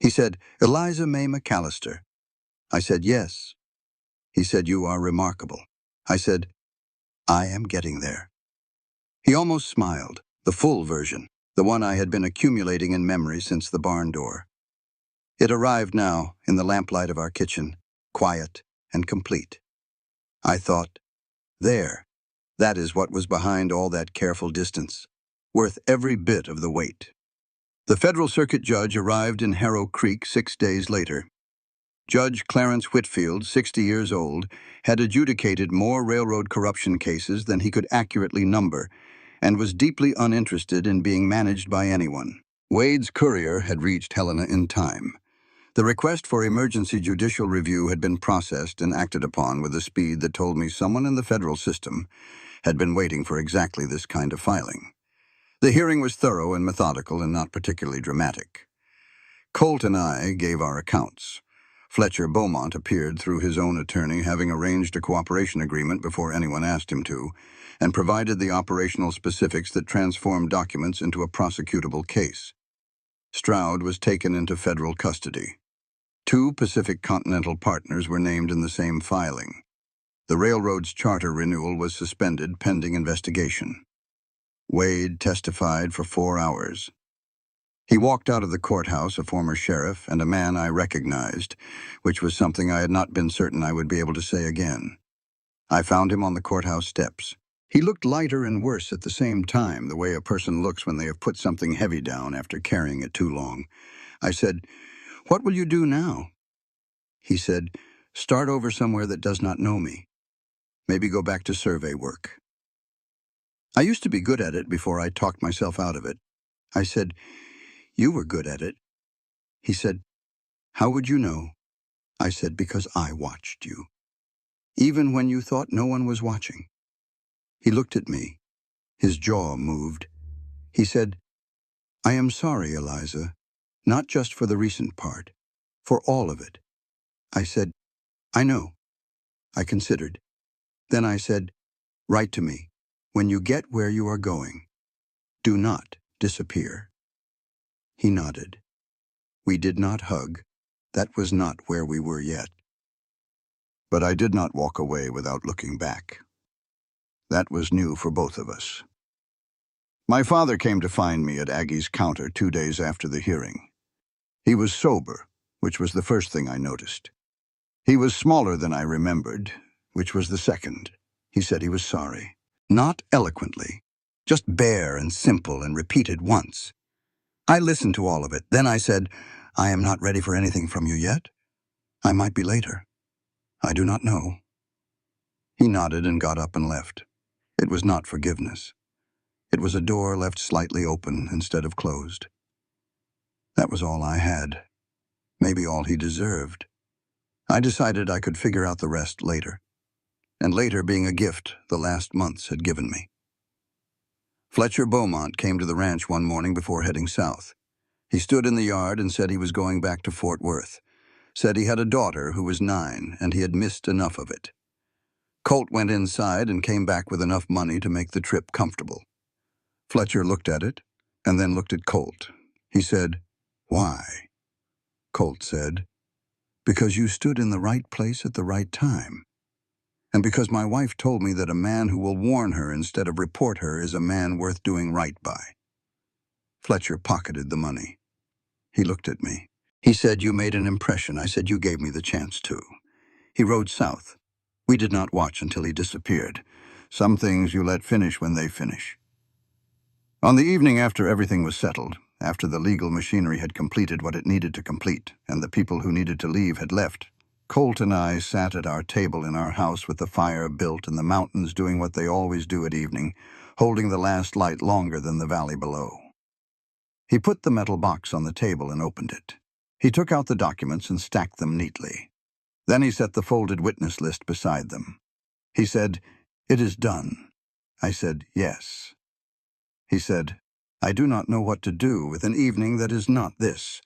He said, "Eliza May McAllister." I said, "Yes." He said, "You are remarkable." I said, "I am getting there." He almost smiled, the full version, the one I had been accumulating in memory since the barn door. It arrived now, in the lamplight of our kitchen, quiet and complete. I thought, there, that is what was behind all that careful distance, worth every bit of the wait. The federal circuit judge arrived in Harrow Creek 6 days later. Judge Clarence Whitfield, 60 years old, had adjudicated more railroad corruption cases than he could accurately number, and was deeply uninterested in being managed by anyone. Wade's courier had reached Helena in time. The request for emergency judicial review had been processed and acted upon with a speed that told me someone in the federal system had been waiting for exactly this kind of filing. The hearing was thorough and methodical and not particularly dramatic. Colt and I gave our accounts. Fletcher Beaumont appeared through his own attorney, having arranged a cooperation agreement before anyone asked him to, and provided the operational specifics that transformed documents into a prosecutable case. Stroud was taken into federal custody. 2 Pacific Continental partners were named in the same filing. The railroad's charter renewal was suspended pending investigation. Wade testified for 4 hours. He walked out of the courthouse, a former sheriff and a man I recognized, which was something I had not been certain I would be able to say again. I found him on the courthouse steps. He looked lighter and worse at the same time, the way a person looks when they have put something heavy down after carrying it too long. I said, "What will you do now?" He said, "Start over somewhere that does not know me. Maybe go back to survey work." I used to be good at it before I talked myself out of it. I said, "You were good at it." He said, "How would you know?" I said, "Because I watched you. Even when you thought no one was watching." He looked at me. His jaw moved. He said, "I am sorry, Eliza, not just for the recent part, for all of it." I said, "I know." I considered. Then I said, "Write to me when you get where you are going. Do not disappear." He nodded. We did not hug. That was not where we were yet. But I did not walk away without looking back. That was new for both of us. My father came to find me at Aggie's counter 2 days after the hearing. He was sober, which was the first thing I noticed. He was smaller than I remembered, which was the second. He said he was sorry. Not eloquently, just bare and simple and repeated once. I listened to all of it. Then I said, "I am not ready for anything from you yet. I might be later. I do not know." He nodded and got up and left. It was not forgiveness. It was a door left slightly open instead of closed. That was all I had. Maybe all he deserved. I decided I could figure out the rest later. And later being a gift the last months had given me. Fletcher Beaumont came to the ranch one morning before heading south. He stood in the yard and said he was going back to Fort Worth. Said he had a daughter who was 9 and he had missed enough of it. Colt went inside and came back with enough money to make the trip comfortable. Fletcher looked at it and then looked at Colt. He said, "Why?" Colt said, "Because you stood in the right place at the right time. And because my wife told me that a man who will warn her instead of report her is a man worth doing right by." Fletcher pocketed the money. He looked at me. He said, "You made an impression." I said, "You gave me the chance to." He rode south. We did not watch until he disappeared. Some things you let finish when they finish. On the evening after everything was settled, after the legal machinery had completed what it needed to complete, and the people who needed to leave had left, Colt and I sat at our table in our house with the fire built and the mountains doing what they always do at evening, holding the last light longer than the valley below. He put the metal box on the table and opened it. He took out the documents and stacked them neatly. Then he set the folded witness list beside them. He said, "It is done." I said, "Yes." He said, "I do not know what to do with an evening that is not this."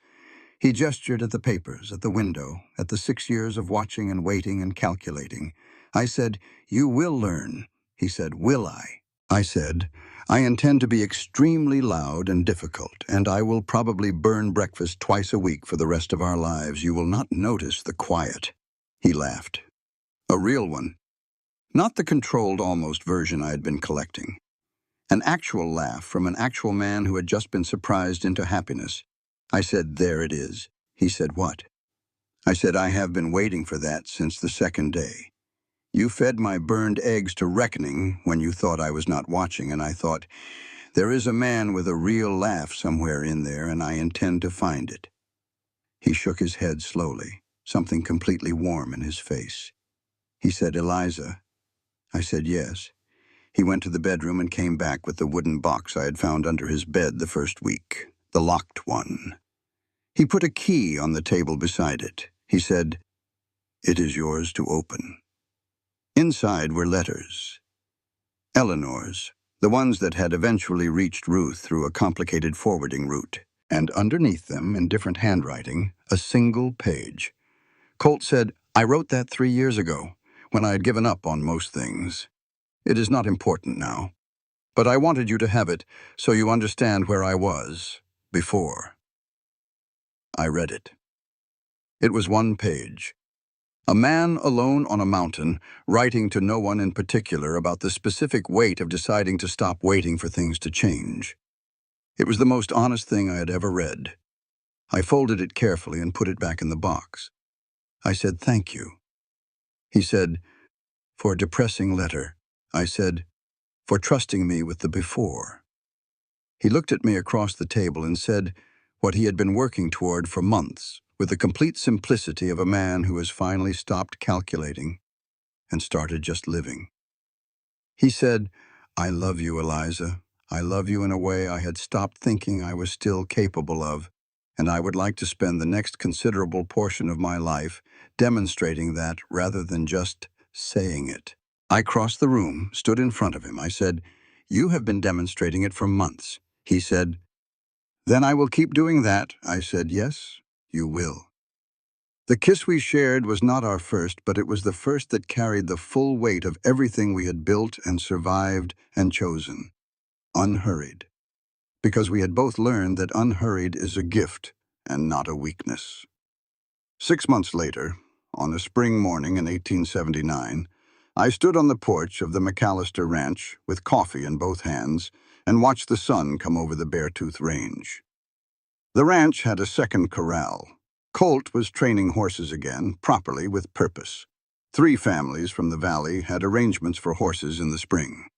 He gestured at the papers, at the window, at the 6 years of watching and waiting and calculating. I said, "You will learn." He said, "Will I?" I said, "I intend to be extremely loud and difficult, and I will probably burn breakfast twice a week for the rest of our lives. You will not notice the quiet." He laughed. A real one. Not the controlled almost version I had been collecting. An actual laugh from an actual man who had just been surprised into happiness. I said, "There it is." He said, "What?" I said, "I have been waiting for that since the second day. You fed my burned eggs to reckoning when you thought I was not watching, and I thought, there is a man with a real laugh somewhere in there, and I intend to find it." He shook his head slowly, something completely warm in his face. He said, "Eliza." I said, "Yes." He went to the bedroom and came back with the wooden box I had found under his bed the first week, the locked one. He put a key on the table beside it. He said, "It is yours to open." Inside were letters. Eleanor's, the ones that had eventually reached Ruth through a complicated forwarding route, and underneath them, in different handwriting, a single page. Colt said, "I wrote that 3 years ago, when I had given up on most things. It is not important now. But I wanted you to have it so you understand where I was before." I read it. It was one page. A man alone on a mountain, writing to no one in particular about the specific weight of deciding to stop waiting for things to change. It was the most honest thing I had ever read. I folded it carefully and put it back in the box. I said, "Thank you." He said, "For a depressing letter." I said, "For trusting me with the before." He looked at me across the table and said what he had been working toward for months, with the complete simplicity of a man who has finally stopped calculating and started just living. He said, "I love you, Eliza. I love you in a way I had stopped thinking I was still capable of, and I would like to spend the next considerable portion of my life demonstrating that rather than just saying it." I crossed the room, stood in front of him. I said, "You have been demonstrating it for months." He said, "Then I will keep doing that." I said, "Yes, you will." The kiss we shared was not our first, but it was the first that carried the full weight of everything we had built and survived and chosen. Unhurried. Because we had both learned that unhurried is a gift and not a weakness. 6 months later, on a spring morning in 1879, I stood on the porch of the McAllister Ranch with coffee in both hands and watched the sun come over the Beartooth Range. The ranch had a second corral. Colt was training horses again, properly, with purpose. 3 families from the valley had arrangements for horses in the spring.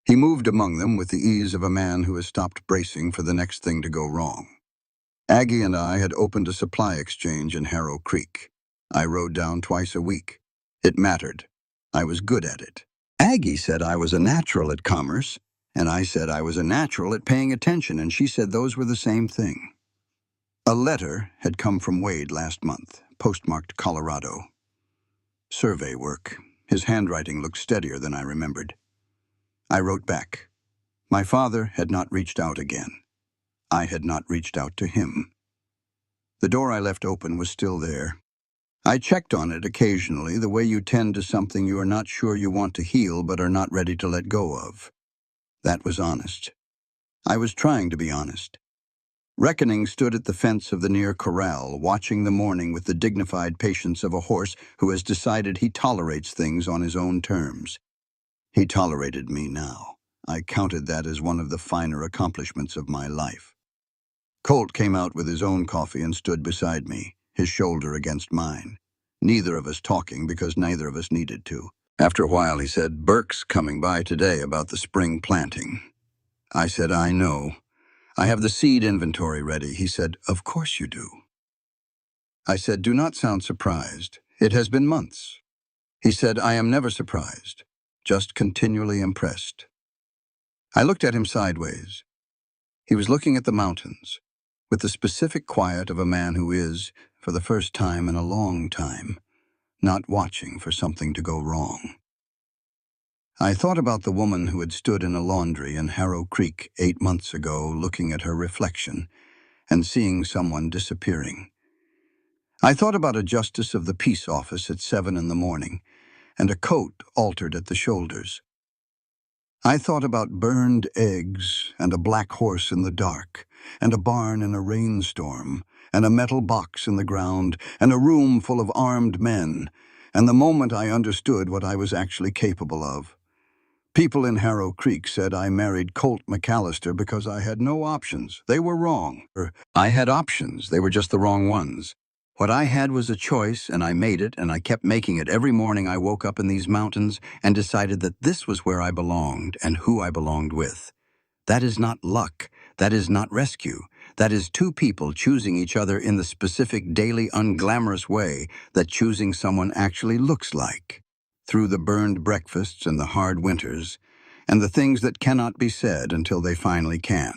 He moved among them with the ease of a man who has stopped bracing for the next thing to go wrong. Aggie and I had opened a supply exchange in Harrow Creek. I rode down twice a week. It mattered. I was good at it. Aggie said I was a natural at commerce, and I said I was a natural at paying attention, and she said those were the same thing. A letter had come from Wade last month, postmarked Colorado. Survey work. His handwriting looked steadier than I remembered. I wrote back. My father had not reached out again. I had not reached out to him. The door I left open was still there. I checked on it occasionally, the way you tend to something you are not sure you want to heal but are not ready to let go of. That was honest. I was trying to be honest. Reckoning stood at the fence of the near corral, watching the morning with the dignified patience of a horse who has decided he tolerates things on his own terms. He tolerated me now. I counted that as one of the finer accomplishments of my life. Colt came out with his own coffee and stood beside me, his shoulder against mine. Neither of us talking because neither of us needed to. After a while he said, "Burke's coming by today about the spring planting." I said, "I know. I have the seed inventory ready." He said, "Of course you do." I said, "Do not sound surprised. It has been months." He said, "I am never surprised, just continually impressed." I looked at him sideways. He was looking at the mountains, with the specific quiet of a man who is, for the first time in a long time, not watching for something to go wrong. I thought about the woman who had stood in a laundry in Harrow Creek 8 months ago, looking at her reflection and seeing someone disappearing. I thought about a justice of the peace office at 7 in the morning and a coat altered at the shoulders. I thought about burned eggs and a black horse in the dark and a barn in a rainstorm and a metal box in the ground and a room full of armed men, and the moment I understood what I was actually capable of. People in Harrow Creek said I married Colt McAllister because I had no options. They were wrong. I had options. They were just the wrong ones. What I had was a choice, and I made it, and I kept making it every morning I woke up in these mountains and decided that this was where I belonged and who I belonged with. That is not luck. That is not rescue. That is two people choosing each other in the specific daily unglamorous way that choosing someone actually looks like. Through the burned breakfasts and the hard winters, and the things that cannot be said until they finally can.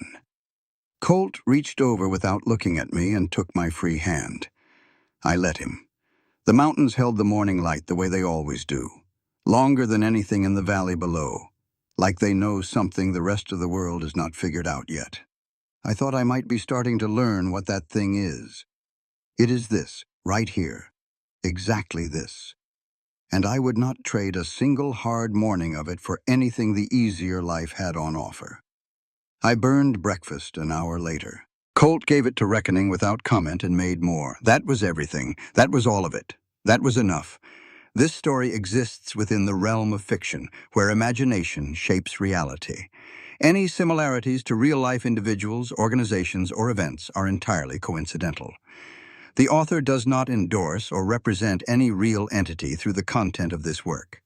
Colt reached over without looking at me and took my free hand. I let him. The mountains held the morning light the way they always do, longer than anything in the valley below, like they know something the rest of the world has not figured out yet. I thought I might be starting to learn what that thing is. It is this, right here, exactly this. And I would not trade a single hard morning of it for anything the easier life had on offer. I burned breakfast an hour later. Colt gave it to reckoning without comment and made more. That was everything. That was all of it. That was enough. This story exists within the realm of fiction, where imagination shapes reality. Any similarities to real-life individuals, organizations, or events are entirely coincidental. The author does not endorse or represent any real entity through the content of this work.